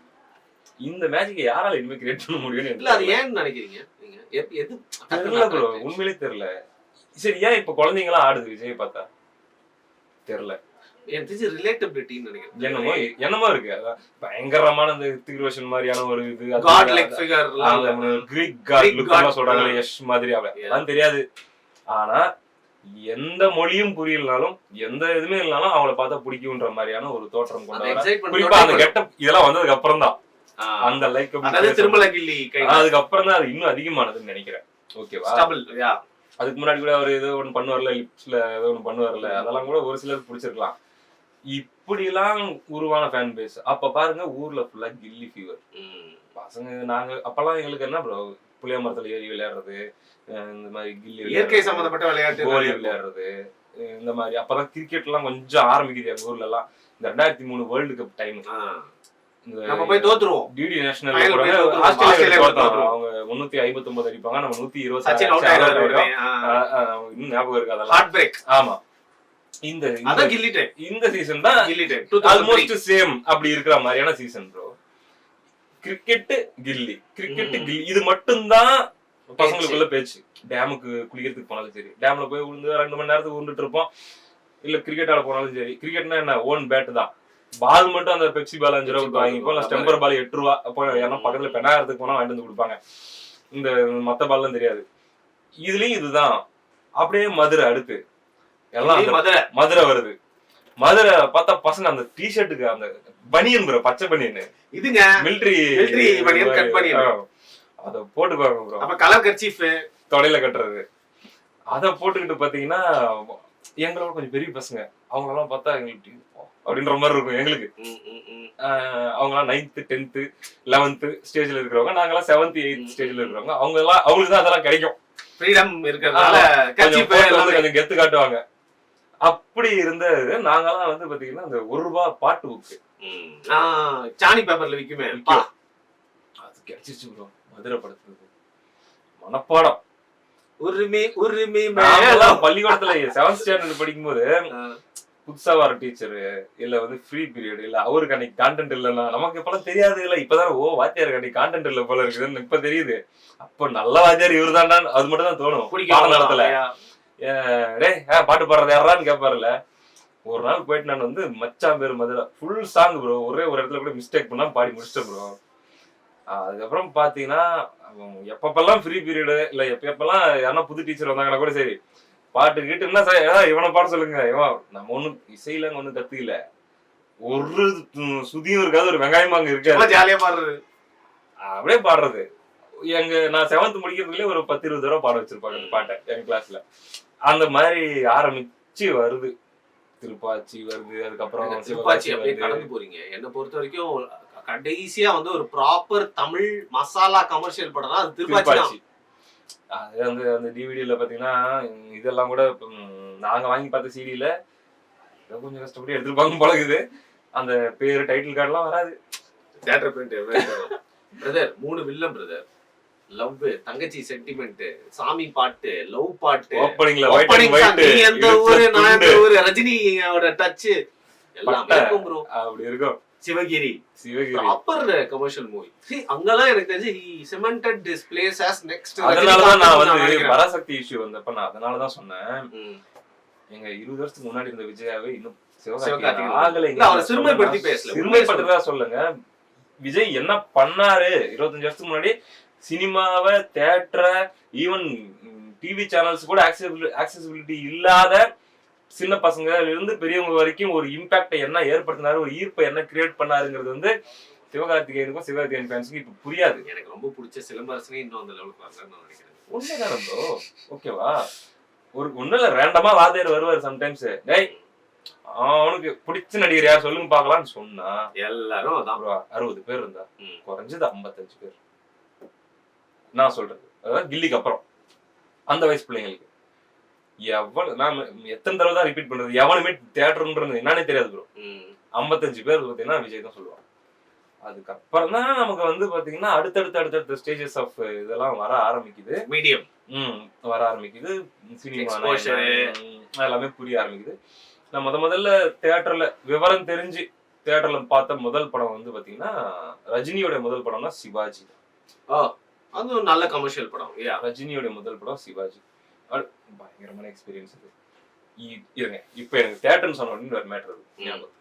B: இந்த மேஜிக் யாரால இனிமே கிரியேட் பண்ண முடியும்னு
A: இல்ல, அது ஏன்னு நினைக்கிறீங்க நீங்க? எது
B: தெரியல ப்ரோ, உண்மையிலே தெரியல. சரி, ஏன் இப்ப குழந்தைங்க எல்லாம் ஆடுது விஜய் பார்த்தா? தெரியல,
A: எனக்கு தெரிஞ்சு ரிலேட்டபிலிட்டின்னு நினைக்கிறேன்.
B: என்னமோ இருக்கு, அதான் பயங்கரமான இந்த ஹிருத்திக் ரோஷன் மாதிரியான ஒரு இது,
A: God like figure,
B: Greek God look சொல்றாங்களே, யஷ் மாதிரி, அதெல்லாம் தெரியாது. ஆனா எந்த மொழியும் புரியலனாலும் எந்த இதுமே இல்லனாலும் அவங்கள பார்த்தா பிடிக்கும்ன்ற மாதிரியான ஒரு தோற்றம் கொண்டு, குறிப்பா அந்த கெட்டப் இதெல்லாம் வந்ததுக்கு அப்புறம் தான் அந்த லைக்
A: திருமல கில்லி,
B: அதுக்கு அப்புறம் தான் அது இன்னும் அதிகமானதுன்னு நினைக்கிறேன். ஓகேவா, அதுக்கு முன்னாடி கூட அவர் ஏதோ ஒண்ணு பண்ணுவார்ல, லிப்ஸ்ல ஏதோ ஒண்ணு பண்ணுவார்ல, அதெல்லாம் கூட ஒரு சிலருக்கு பிடிச்சிருக்கலாம். இப்படி எல்லாம் உருவான ஃபேன் பேஸ். அப்ப பாருங்க ஊர்ல ஃபுல்லா கில்லி ஃபீவர். பசங்க நாங்க அப்பெல்லாம் எங்களுக்கு என்ன ப்ரோ, புளிய மரத்துல ஏறி விளையாடுறது, இந்த மாதிரி கில்லி
A: இயற்கை சம்பந்தப்பட்ட விளையாட்டு,
B: கோலி விளையாடுறது, இந்த மாதிரி. அப்பதான் கிரிக்கெட் எல்லாம் கொஞ்சம் ஆரம்பிக்குது எங்க ஊர்ல எல்லாம். இந்த 2003 வேர்ல்டு கப் டைம்
A: நம்ம போய் தோத்துருவோம்.
B: டிடி நேஷனல் ஆஸ்திரேலியா அவங்க 359 அடிப்பாங்க, நம்ம 120 இன்னும் ஞாபகம் இருக்கு அதெல்லாம்.
A: Heartbreak.
B: ஆமா, இந்த சீசன் தான் ஆல்மோஸ்ட் சேம் அப்படி இருக்கிற மாதிரியான சீசன் ப்ரோ. கிரிக்கெட் கில்லி, கிரிக்கெட் கில்லி, இது மட்டும் தான் பசங்களுக்குள்ள பேச்சு. டேமுக்கு குளிக்கிறதுக்கு போனாலும் சரி, டேம்ல போய் விழுந்து 2 மணி நேரத்துக்கு உருண்டுட்டு இருப்போம். இல்ல கிரிக்கெட் ஆட போனாலும் சரி, கிரிக்கெட்னா என்ன, ஓன் பேட் தான். பால் மட்டும் அந்த பெப்சி பால் 5 ரூபாய்க்கு வாங்கிப்போம், இல்ல ஸ்டெம்பர் பால் 8 ரூபா. அப்போ ஏன்னா பக்கத்துல பெண்ணாயிரத்துக்கு போனா வாங்கிட்டு வந்து கொடுப்பாங்க. இந்த மத்த பால்லாம் தெரியாது. இதுலயும் இதுதான். அப்படியே மதுரை அடுத்து எல்லாம் மதுரை வருது. மதுரை பார்த்தா பசங்க அந்த டிஷர்ட்டுக்கு அந்த பனியன் ப்ரோ, பச்சை பனியன், இதுங்க மிலிட்டரி பனியன், கட் பனியன், அத போட்டுக்குவாங்க ப்ரோ. அப்ப கலர் கர்ச்சீஃப் தொடையில கட்டுறது, அத போட்டுக்கிட்டு பாத்தீங்கன்னா எங்களோட கொஞ்சம் பெரிய பசங்க, அவங்களெல்லாம் பார்த்தா எங்களுக்கு அப்படின்ற மாதிரி இருக்கும் எங்களுக்கு. அவங்கலாம் 9th 10th 11th ஸ்டேஜ்ல இருக்கிறவங்க, நாங்கெல்லாம் 7th 8th ஸ்டேஜ்ல இருக்கிறவங்க. அவங்களுக்கு தான் அதெல்லாம் கிடைக்கும், ஃப்ரீடம் இருக்கிறதுனால கொஞ்சம் கெத்து காட்டுவாங்க. அப்படி இருந்தது. நாங்கெல்லாம் வந்து பாத்தீங்கன்னா அந்த 1 ரூபாய் பாட்டு புக்கு சாணி பேப்பர்ல விக்குமே, அது கிடைச்சிருச்சு ப்ரோ. மதுரை படத்துக்கு மனப்பாடம். பள்ளிக்கூடத்துல 7th ஸ்டாண்டர்ட் படிக்கும் போது புதுசா வர டீச்சரு இல்ல வந்து ஃப்ரீ பீரியட் இல்ல அவருக்கு அன்னைக்கு கான்டென்ட் இல்லன்னா நமக்கு இப்பெல்லாம் தெரியாது இல்ல. இப்பதான் வாத்தியாருக்கு அன்னைக்கு கான்டென்ட் இல்ல போல இருக்குதுன்னு இப்ப தெரியுது. அப்ப நல்ல வாத்தியார் இவரு தான்டான்னு அது மட்டும் தான் தோணும் பாட நேரத்துல. பாட்டு பாடுறது யாரான்னு கேட்பாருல்ல. ஒரு நாள் போயிட்டு நான் வந்து மச்சான் பேரு மதுரை ஃபுல் சாங் ப்ரோ, ஒரே ஒரு இடத்துல கூட மிஸ்டேக் பண்ணா பாடி முடிச்சிட்டேன் ப்ரோ. அதுக்கப்புறம் பாத்தீங்கன்னா எப்பப்பெல்லாம் ஃப்ரீ பீரியடு இல்ல எப்பெல்லாம் யாரா புது டீச்சர் வந்தாங்கன்னா கூட சரி பாட்டு கேட்டு என்ன சார் இவனை பாட சொல்லுங்க. நம்ம ஒண்ணும் இசையில ஒண்ணும் கத்துக்கல, ஒரு சுதியும் இருக்காது, ஒரு வெங்காயமா அங்க இருக்காது, ஜாலியா பாடுறது அப்படியே பாடுறது. நான் 7th முடிக்கிறதுலயே ஒரு 10-20 தடவை பாட வச்சிருப்பாங்க அந்த பாட்டை எங்க கிளாஸ்ல. அந்த மாதிரி ஆரம்பிச்சு வருது. திருப்பாச்சி வருது, அதுக்கப்புறம் திருப்பாச்சி அப்படியே கடந்து போறீங்க. என்னை பொறுத்த வரைக்கும் கடைசியா வந்து ஒரு ப்ராப்பர் தமிழ் மசாலா கமர்ஷியல் படம் அது திருப்பாச்சி. அது வந்து அந்த டிவிடியில பாத்தீங்கன்னா இதெல்லாம் கூட நாங்க வாங்கி பார்த்த சிடியில கொஞ்சம் கஷ்டப்பட்டு எடுத்துருப்பாங்க பழகுது. அந்த பேரு டைட்டில் கார்டு எல்லாம் வராது. Theatre print brother 3 villain brother, love, தங்கச்சி சென்டிமெண்ட், சாமி பாட்டு, லவ் பாட்டு, ஓப்பனிங்ல எந்த ஊரு நான் எந்த ஊரு, ரஜினியோட டச் எல்லாம் இருக்கும் ப்ரோ. அப்படி இருக்கும். Sivagiri proper commercial movie. அங்கதான் எனக்கு தெரிஞ்சு he cemented this place as next. அதனாலதான் நான் வந்து பராசக்தி இஷ்யூ வந்தப்ப நான் அதனாலதான் சொன்னேன், எங்க 20 வருஷத்துக்கு முன்னாடி இருந்த விஜயாவே இன்னும்
A: சிவகார்த்திகேயன்
B: ஆகலைங்க.
A: இல்ல, அவர் சிறுமைப்படுத்தி பேசல.
B: சிறுமைப்படுத்ததா சொல்லுங்க. விஜய் என்ன பண்ணாரு 25 வருஷத்துக்கு முன்னாடி? சினிமாவை, தியேட்டரை, ஈவன் டிவி சேனல்ஸ் கூட ஆக்சசிபிலிட்டி இல்லாத சின்ன பசங்கள்ல இருந்து பெரியவங்க வரைக்கும் ஒரு இம்பாக்டை என்ன ஏற்படுத்தினாரு, ஒரு ஈர்ப்பை என்ன கிரியேட் பண்ணாருங்கிறது வந்து சிவகார்த்திகேயனுக்கும் சிவகார்த்திகேயன் ஃபேன்ஸுக்கும் இப்ப புரியாது.
A: எனக்கு ரொம்ப பிடிச்ச சிலம்பரசனே இன்னும் அந்த லெவலுக்கு வரலன்னு நான் நினைக்கிறேன்.
B: உண்மைதானே ப்ரோ? ஓகேவா? ஒரு ஒண்ணுல ரேண்டமா வாத்தியார் வருவார் சம்டைம்ஸ். டேய், அவனுக்கு பிடிச்ச நடிகர் யார் சொல்லுங்க பாக்கலாம்னு சொன்னா
A: எல்லாரும் அதான்
B: 60 பேர் இருந்தா குறைஞ்சது 55 பேர். நான் சொல்றது அதாவது கில்லிக்கு அப்புறம் அந்த வயசு பிள்ளைங்களுக்கு நான் எத்தனை தடவை தான் ரிப்பீட் பண்றது, எவனுமே தியேட்டர்ன்றது என்னன்னே தெரியாது ப்ரோ. 55 பேர் பார்த்தீங்கன்னா விஜய் தான் சொல்லுவாங்க. அதுக்கப்புறம் தான் நமக்கு வந்து பாத்தீங்கன்னா அடுத்தடுத்த ஸ்டேஜஸ் ஆஃப் இதெல்லாம் வர ஆரம்பிக்குது.
A: மீடியம்
B: வர ஆரம்பிக்குது. சினிமா எல்லாமே புரிய ஆரம்பிக்குது. நான் முதல்ல தியேட்டர்ல விவரம் தெரிஞ்சு தியேட்டர்ல பார்த்த முதல் படம் வந்து பாத்தீங்கன்னா ரஜினியோட முதல் படம்னா சிவாஜி.
A: அது ஒரு நல்ல கமர்ஷியல் படம்.
B: ரஜினியோட முதல் படம் சிவாஜி. பயங்கரமான எக்ஸ்பீரியன்ஸ் அது. இருங்க, இப்ப எனக்கு தியேட்டர்னு சொன்ன உடனே ஒரு மேட்டர் ஞாபகம்.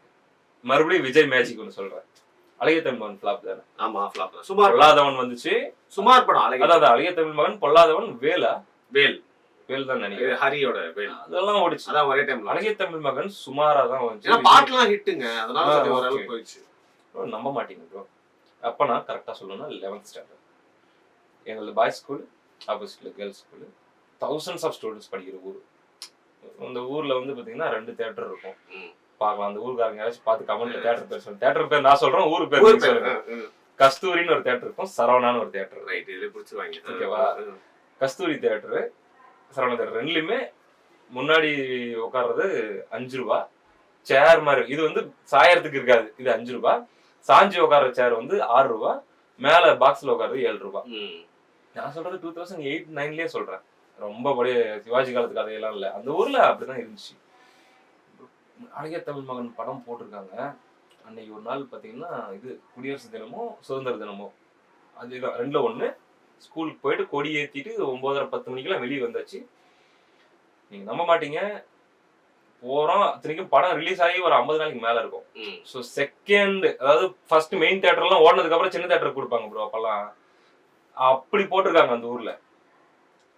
B: மறுபடியும் விஜய் மேஜிக் ஒன்று சொல்றேன். அழகிய தமிழ் மகன் ஃபிளாப் தானே?
A: ஆமா, ஃபிளாப் தான். சுமார்
B: பொல்லாதவன் வந்துச்சு.
A: சுமார் படம்.
B: அதாவது அழகிய தமிழ் மகன், பொல்லாதவன், வேல் தான் நினைக்கிறேன்.
A: ஹரியோட வேல்
B: அதெல்லாம் ஓடிச்சு.
A: அதான் ஒரே டைம்ல.
B: அழகிய தமிழ் மகன் சுமாரா தான் வந்துச்சு.
A: ஏன்னா பாட்டுலாம் ஹிட்டுங்க, அதனால ஓரளவுக்கு போயிடுச்சு.
B: நம்ப மாட்டீங்க ப்ரோ. அப்ப நான் கரெக்டா சொல்லணும்னா 11th ஸ்டாண்டர்ட். எங்களது பாய்ஸ் ஸ்கூல், ஆப்போசிட்ல girls school. thousands of students படிக்கிற ஊர். அந்த ஊர்ல வந்து பாத்தீங்கன்னா 2 தியேட்டர் இருக்கும். பார்க்கலாம். அந்த ஊருக்காரங்க யாராச்சும் பார்த்து கமெண்ட்ல தியேட்டர் பேர் சொல்லுங்க. தியேட்டர் பேர் நான் சொல்றேன், ஊர் பேர் சொல்லுங்க. கஸ்தூரின்னு ஒரு தியேட்டர் இருக்கும், சரவணான்னு ஒரு தியேட்டர்.
A: ரைட், இது பிடிச்சுவாங்க.
B: ஓகேவா? கஸ்தூரி தியேட்டர், சரவணா தியேட்டர் ரெண்டுலயுமே முன்னாடி உட்கார்றது 5 ரூபா. சேர் மாதிரி இது வந்து சாயறதுக்கு இருக்காது. இது 5 ரூபா. சாஞ்சி உட்கார்ற சேர் வந்து 6 ரூபா. மேல பாக்ஸ்ல உட்கார்றது 7 ரூபா. நான் சொல்றது 2008-9லயே சொல்றேன். ரொம்ப பழைய சிவாஜி காலத்து கதையெல்லாம் இல்ல. அந்த ஊர்ல அப்படிதான் இருந்துச்சு. அழகிய தமிழ் மகன் படம் போட்டிருக்காங்க. அன்னைக்கு ஒரு நாள் பாத்தீங்கன்னா இது குடியரசு தினமோ சுதந்திர தினமோ அதுதான் 2ல 1. ஸ்கூலுக்கு போயிட்டு கொடி ஏத்திட்டு 9:30-10 மணிக்கெல்லாம் வெளியே வந்தாச்சு. நீங்க நம்ப மாட்டீங்க, போறோம். அத்தனைக்கும் படம் ரிலீஸ் ஆகி ஒரு 50 நாளைக்கு மேல இருக்கும். ஸோ செகண்ட், அதாவது ஃபர்ஸ்ட் மெயின் தியேட்டர்லாம் ஓடினதுக்கு அப்புறம் சின்ன தியேட்டர் கொடுப்பாங்க ப்ரோ. அப்பெல்லாம் அப்படி போட்டிருக்காங்க அந்த ஊர்ல.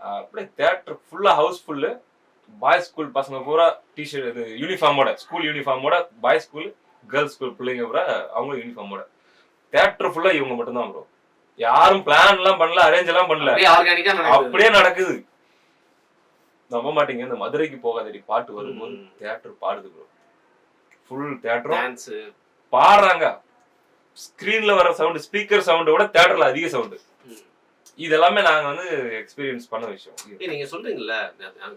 B: அப்படியே தியேட்டர் ஃபுல்லா ஹவுஸ்ஃபுல்லு. பாய்ஸ் ஸ்கூல் பசங்க பூரா டிஷர்ட், இது யூனிஃபார்மோட, ஸ்கூல் யூனிஃபார்மோட. பாய்ஸ் ஸ்கூல், கேர்ள்ஸ் ஸ்கூல் பிள்ளைங்க பூரா அவங்களும் யூனிஃபார்மோட. தியேட்டர் ஃபுல்லா இவங்க மட்டும் தான் ப்ரோ. யாரும் பிளான் எல்லாம் பண்ணல, அரேஞ்ச் எல்லாம் பண்ணல, அப்படியே நடக்குது. நம்ப மாட்டீங்க, இந்த மதுரைக்கு போகாதடி பாட்டு வரும்போது தியேட்டர் பாடுது ப்ரோ. ஃபுல் தியேட்டரும் பாடுறாங்க. ஸ்கிரீன்ல வர சவுண்ட், ஸ்பீக்கர் சவுண்டோட தியேட்டர்ல அதிக சவுண்ட். இதெல்லாமே நாங்க வந்து எக்ஸ்பீரியன்ஸ் பண்ண விஷயம்.
A: நீங்க சொல்றீங்கல்ல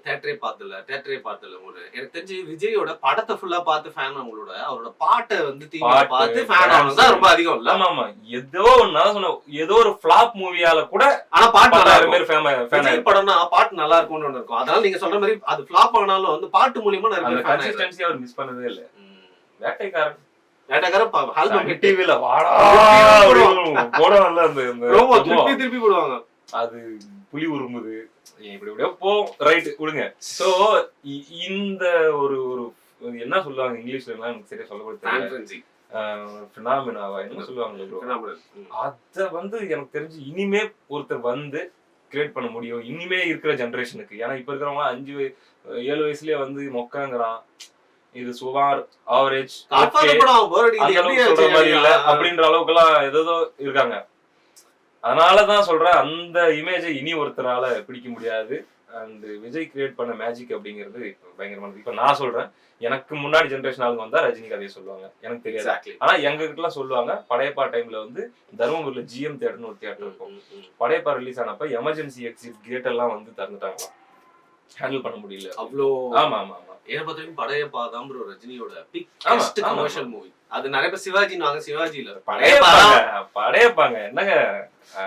A: தியேட்டரே பார்த்தல ஒரு எனக்கு தெரிஞ்சு விஜயோட படத்தை ஃபுல்லா பார்த்து ஃபேன் அவங்களோட அவரோட பாட்டை வந்து பார்த்து ஃபேன் ஆனது ரொம்ப அதிகம் இல்ல?
B: ஆமா, ஏதோ ஒண்ணு சொன்ன, ஏதோ ஒரு ஃபிளாப் மூவியால கூட
A: ஆனா பாட்டு நல்லா
B: இருக்கும்.
A: படம்னா பாட்டு நல்லா இருக்கும்னு ஒண்ணு இருக்கும். அதனால நீங்க சொல்ற மாதிரி அது ஃபிளாப் ஆனாலும் வந்து பாட்டு மூலியமா நிறைய
B: கன்சிஸ்டன்சி அவர் மிஸ் பண்ணதே இல்ல. வேட்டைக்காரன்
A: டிவில திருப்பி போடுவாங்க.
B: அது புலி உருமுது இப்படி போவோம். ரைட் விடுங்க. சோ இந்த ஒரு என்ன சொல்லுவாங்க இங்கிலீஷ்ல, எனக்கு சரியா சொல்லப்படுது, பினாமினாவா என்ன சொல்லுவாங்க. அத வந்து எனக்கு தெரிஞ்சு இனிமே ஒருத்தர் வந்து கிரியேட் பண்ண முடியும் இனிமே இருக்கிற ஜெனரேஷனுக்கு. ஏன்னா இப்ப இருக்கிறவங்க 5-7 வயசுலயே வந்து மொக்கங்கிறான். இது சுமார் ஆவரேஜ் அப்படின்ற அளவுக்கு எல்லாம் ஏதோ இருக்காங்க. அதனாலதான் சொல்றேன், அந்த இமேஜை இனி ஒருத்தரால பிடிக்க முடியாது. அண்ட் விஜய் கிரியேட் பண்ண மேஜிக் அப்படிங்கிறது பயங்கரமானது. இப்ப நான் சொல்றேன், எனக்கு முன்னாடி ஜெனரேஷன் ஆளுங்க வந்தா ரஜினி கதையை சொல்லுவாங்க, எனக்கு தெரியாது. ஆனா எங்க கிட்ட எல்லாம் சொல்லுவாங்க. படையப்பா டைம்ல வந்து தருமபுரியில GM தியேட்டர்னு ஒரு தியேட்டர் இருக்கும். படையப்பா ரிலீஸ் ஆனப்ப எமர்ஜென்சி எக்ஸிட் கேட் எல்லாம் வந்து திறந்துட்டாங்களாம். ஹேண்டில் பண்ண முடியல அவ்வளோ. ஆமா ஆமா ஆமா.
A: என்ன பார்த்தா படையப்பா தான் ப்ரோ ரஜினியோட பிக்கெஸ்ட் கமர்ஷியல் மூவி. அது நிறைய பேர் சிவாஜினாங்க, சிவாஜி இல்ல
B: படையப்பாங்க. என்னங்க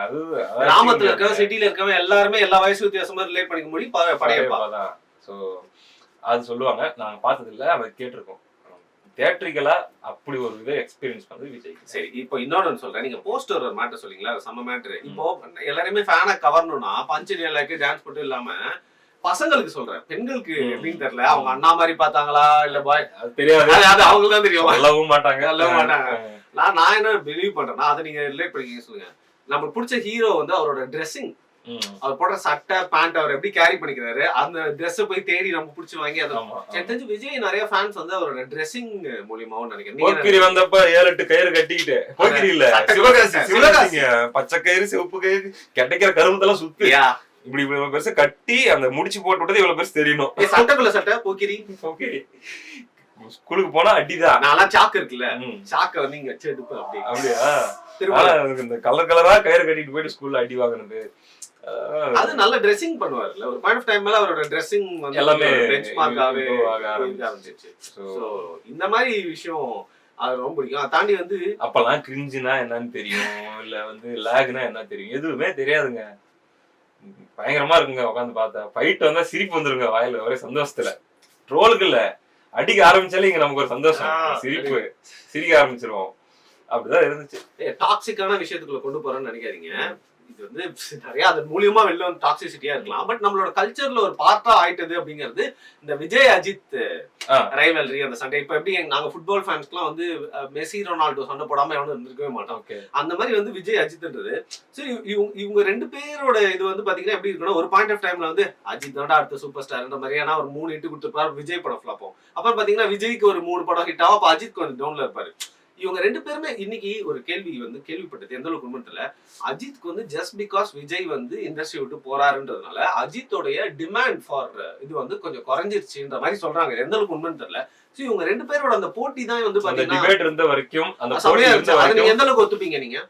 B: அது
A: கிராமத்துல இருக்கவங்க சிட்டில இருக்கவங்க எல்லாருமே எல்லா வயசு வித்தியாசமா ரிலேட் பண்ணிக்க முடியும் படையப்பா தான்.
B: சோ அது சொல்லுவாங்க. நாங்க பார்த்தது இல்ல, அதை கேட்டிருக்கோம். தியேட்டரிக்கலா அப்படி ஒரு இதை எக்ஸ்பீரியன்ஸ் பண்ணது விஜய்.
A: சரி, இப்போ இன்னொன்னு சொல்றேன். நீங்க போஸ்டர் ஒரு மேட்டர் சொல்றீங்களா, செம்ம மேட்டர். இப்போ எல்லாருமே ஃபேனை கவரணும்னா பஞ்சு டயலாக் டான்ஸ் மட்டும் இல்லாம பசங்களுக்கு சொல்றேன், பெண்களுக்கு எப்படின்னு தெரியல. அவங்க அண்ணா மாதிரி பார்த்தாங்களா இல்ல பாய்
B: அது தெரியாது,
A: அது அவங்களுக்கு தான் தெரியும்.
B: சொல்லவும் மாட்டாங்க.
A: நான் என்ன பிலீவ் பண்றேன்னா, அதை நீங்க ரிலேட் பண்ணிக்க சொல்லுங்க. நமக்கு பிடிச்ச ஹீரோ வந்து அவரோட ட்ரெஸ்ஸிங், அவர் போடுற சட்டை பேண்ட் அவர் எப்படி கேரி பண்ணிக்கிறாரு, அந்த ட்ரெஸ் போய் தேடி நம்ம பிடிச்சி வாங்கி அதை எனக்கு தெரிஞ்சு விஜய் நிறைய ஃபேன்ஸ் வந்து அவரோட ட்ரெஸ்ஸிங் மூலியமாவும் நினைக்கிறேன்.
B: போக்கிரி வந்தப்ப 7-8 கயிறு கட்டிக்கிட்டு, போக்கிரி இல்ல சிவகாசி, பச்சை கயிறு சிவப்பு கயிறு கிடைக்கிற கரும்புதெல்லாம் சுத்தி இப்படி இவ்வளவு பெருசு கட்டி அந்த முடிச்சு போட்டு விட்டது இவ்வளவு பெருசு தெரியணும்.
A: சட்டைக்குள்ள சட்டை போக்கிரி.
B: ஸ்கூலுக்கு போனா அடிதான்.
A: நான் சாக்கு இருக்குல்ல, சாக்க வந்து இங்க வச்சு எடுப்பேன். அப்படியா?
B: இந்த கலர் கலரா கயிறு கட்டிட்டு போயிட்டு ஸ்கூல்ல அடி வாங்கினது.
A: அது நல்ல ட்ரெஸ்ஸிங் பண்ணுவார்ல. ஒரு பாயிண்ட் ஆஃப் டைம்ல அவரோட ட்ரெஸ்ஸிங் வந்து
B: எல்லாமே
A: பெஞ்ச்மார்க்காவே ஆரம்பிச்சிருச்சு. சோ இந்த மாதிரி விஷயம் அது ரொம்ப பிடிக்கும். தாண்டி வந்து
B: அப்பெல்லாம் கிரிஞ்சுனா என்னன்னு தெரியும், இல்ல வந்து லேக்னா என்ன தெரியும், எதுவுமே தெரியாதுங்க. பயங்கரமா இருக்குங்க. உட்காந்து பார்த்தா ஃபைட் வந்தா சிரிப்பு வந்துருங்க வாயில, ஒரே சந்தோஷத்துல. ட்ரோலுக்கு இல்ல, அடிக்க ஆரம்பிச்சாலே இங்க நமக்கு ஒரு சந்தோஷம், சிரிப்பு, சிரிக்க ஆரம்பிச்சிருவோம். அப்படிதான் இருந்துச்சு.
A: டாக்ஸிக்கான விஷயத்துக்குள்ள கொண்டு போறேன்னு நினைக்காதீங்க. இது வந்து நிறைய அதன் மூலியமா வெளில வந்து டாக்ஸிசிட்டியா இருக்கலாம். பட் நம்மளோட கல்ச்சர்ல ஒரு பார்ட்டா ஆயிட்டது அப்படிங்கிறது இந்த விஜய் அஜித் ரைவல்ரி, அந்த சண்டை. இப்ப எப்படி நாங்க ஃபுட்பால் ஃபேன்ஸ்க்குலாம் வந்து மெஸ்ஸி ரொனால்டோ சண்டை போடாம எவனும் இருந்திருக்கவே மாட்டோம். அந்த மாதிரி வந்து விஜய் அஜித்ன்றது. சரி, இவங்க ரெண்டு பேரோட இது வந்து பாத்தீங்கன்னா எப்படி இருக்குன்னா, ஒரு பாயிண்ட் ஆஃப் டைம்ல வந்து அஜித் தாண்டா அடுத்த சூப்பர் ஸ்டார்ன்ற மாதிரியான ஒரு 3 ஹிட் கொடுத்துருப்பாரு. விஜய் படம் ஃபிளாப் ஆகும். அப்புறம் பாத்தீங்கன்னா விஜய்க்கு ஒரு 3 படம் ஹிட் ஆகும். அப்ப அஜித்க்கு வந்து டவுன்ல இருப்பாரு. இவங்க ரெண்டு பேருமே இன்னைக்கு ஒரு கேள்விப்பட்டது எந்த அளவுக்கு உண்மையில, அஜித்க்கு வந்து ஜஸ்ட் பிகாஸ் விஜய் வந்து இண்டஸ்ட்ரி விட்டு போறாருன்றதுனால அஜித்தோடைய டிமாண்ட் ஃபார் இது வந்து கொஞ்சம் குறைஞ்சிருச்சுன்ற மாதிரி சொல்றாங்க. எந்த அளவுக்கு உண்மைன்னு தெரியல. இவங்க ரெண்டு பேரோட அந்த போட்டி தான் வந்து பாத்தீங்கன்னா
B: இருந்த வரைக்கும் அந்த
A: சமயம் இருந்துச்சு. அதை நீங்க எந்த அளவுக்கு ஒத்துப்பீங்க நீங்க?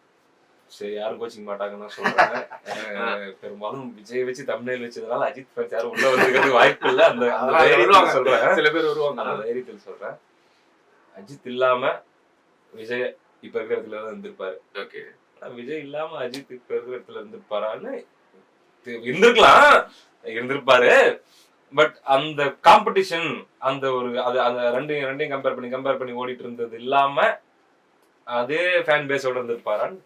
B: சரி, யாரும் கோச்சிக்க மாட்டாங்கன்னு நான் சொல்றேன். பெரும்பாலும் விஜய் வச்சு தமிழ்நாடு வச்சதுனால அஜித் ஃபேன்ஸ் யாரும் உள்ள வந்திருக்கிறது வாய்ப்பு இல்லை. அந்த சொல்றேன், சில பேர் வருவாங்க, அந்த தைரியத்தில் சொல்றேன். அஜித் இல்லாம விஜய் இப்ப இருக்கிற இடத்துல தான் இருந்திருப்பாரு.
A: ஓகே,
B: விஜய் இல்லாம அஜித் இப்ப இருக்கிற இடத்துல இருந்திருப்பாரான்னு இருந்திருப்பாரு. பட் அந்த காம்படிஷன், அந்த ஒரு அது அந்த ரெண்டையும் கம்பேர் பண்ணி ஓடிட்டு இருந்தது இல்லாம அதே ஃபேன் பேஸோட இருந்திருப்பாரான்னு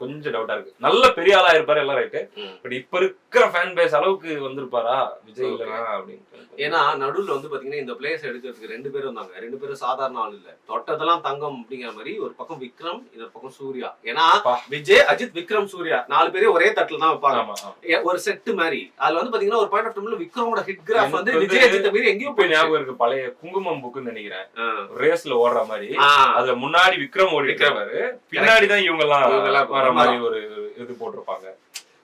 B: கொஞ்சம் டவுட்டா இருக்கு. நல்ல பெரிய ஆளா இருப்பாரு, எல்லாம் ரைட்டு. பட் இப்ப இருக்கிற ஃபேன் பேஸ் அளவுக்கு வந்திருப்பாரா விஜய் இல்லனா அப்படின்னு.
A: ஏன்னா நடுவுல வந்து பாத்தீங்கன்னா இந்த பிளேஸ் எடுக்கிறதுக்கு 2 பேரும் வந்தாங்க. 2 பேரும் சாதாரண ஆள் இல்ல, தொட்டதெல்லாம் தங்கம் அப்படிங்கிற மாதிரி. ஒரு பக்கம் விக்ரம், இன்னொரு பக்கம் சூர்யா. ஏன்னா விஜய் அஜித் விக்ரம் சூர்யா 4 பேரும் ஒரே தட்டுல தான் வைப்பாங்க, ஒரு செட் மாதிரி. அதுல வந்து பாத்தீங்கன்னா ஒரு பாயிண்ட் ஆஃப் டைம்ல விக்ரமோட ஹிட் கிராஃப் வந்து விஜய் அஜித் மீறி எங்கேயும் போய் ஞாபகம் இருக்கு.
B: பழைய குங்குமம் புக்குன்னு நினைக்கிறேன், ரேஸ்ல ஓடுற மாதிரி. அதுல முன்னாடி விக்ரம் ஓடிக்கிறாரு, பின்னாடிதான் இவங்க எல்லாம் வர மாதிரி ஒரு இது போட்டிருப்பாங்க.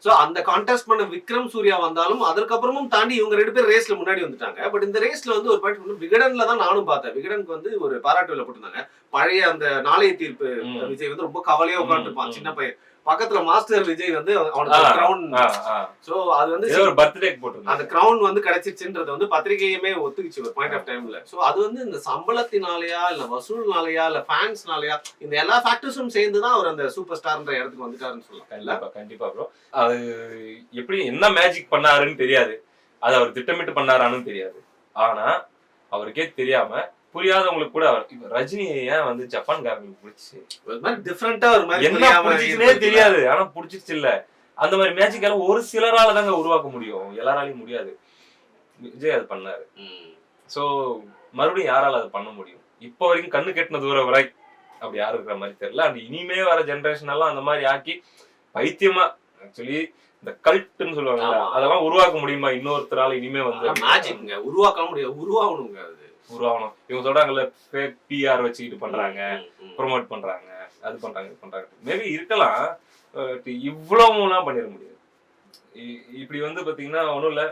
A: சோ அந்த கான்டெஸ்ட் பண்ண விக்ரம் சூர்யா வந்தாலும் அதற்கப்புறமும் தாண்டி இவங்க 2 பேரும் ரேஸ்ல முன்னாடி வந்துட்டாங்க. பட் இந்த ரேஸ்ல வந்து ஒரு பாயிண்ட் விகடன்ல தான் நானும் பார்த்தேன். விகடனுக்கு வந்து ஒரு பாராட்டு விலை போட்டிருந்தாங்க. பழைய அந்த நாளைய தீர்ப்பு விஜய் வந்து ரொம்ப கவலையா உட்காந்துருப்பான், சின்ன பையன். பக்கத்துல மாஸ்டர் விஜய் வந்து அவனுக்கு கிரவுன், சோ அது வந்து
B: ஒரு பர்த்டேக்கு போட்டுருந்தாங்க.
A: அந்த கிரவுன் வந்து கிடைச்சிருச்சுன்றது வந்து பத்திரிகையுமே ஒத்துக்கிச்சு ஒரு பாயிண்ட் ஆஃப் டைம்ல. சோ அது வந்து இந்த சம்பளத்தினாலயா இல்ல வசூல்னாலயா இல்ல ஃபேன்ஸ்னாலயா, இந்த எல்லா ஃபேக்டர்ஸும் சேர்ந்துதான் அவர் அந்த சூப்பர் ஸ்டார்ன்ற இடத்துக்கு வந்துட்டாருன்னு சொல்லலாம்.
B: கண்டிப்பா ப்ரோ. அது எப்படி என்ன மேஜிக் பண்ணாருன்னு தெரியாது, அது அவர் திட்டமிட்டு பண்ணாரான்னு தெரியாது. ஆனா அவருக்கே தெரியாம புரியாதவங்களுக்கு கூட ரஜினியை ஏன் வந்து ஜப்பான்காரங்களுக்கு பிடிச்சி
A: டிஃபரெண்டா ஒரு மாதிரி
B: என்ன பிடிச்சிச்சுனே தெரியாது, ஆனா பிடிச்சிச்சு இல்ல. அந்த மாதிரி மேஜிக் எல்லாம் ஒரு சிலரால தாங்க உருவாக்க முடியும், எல்லாராலையும் முடியாது. விஜய் அது பண்ணாரு. சோ மறுபடியும் யாரால அதை பண்ண முடியும்? இப்போ வரைக்கும் கண்ணு கெட்டின தூரம் வரை அப்படி யாரும் இருக்கிற மாதிரி தெரியல. அந்த இனிமே வர ஜெனரேஷன் எல்லாம் அந்த மாதிரி ஆக்கி பைத்தியமா, ஆக்சுவலி இந்த கல்ட்னு சொல்லுவாங்க, அதெல்லாம் உருவாக்க முடியுமா இன்னொருத்தரால? இனிமே வந்து
A: மேஜிக்ங்க உருவாக்க முடியாது, உருவாகணுங்க. அது உருவாகணும்.
B: இவங்க சொல்றாங்கல்ல ஃபேக் பிஆர் வச்சுக்கிட்டு பண்றாங்க, ப்ரொமோட் பண்றாங்க, அது பண்றாங்க, இது பண்றாங்க. மேபி இருக்கலாம், இவ்வளவுலாம் பண்ணிட முடியாது. இப்படி வந்து பாத்தீங்கன்னா ஒண்ணும் இல்ல.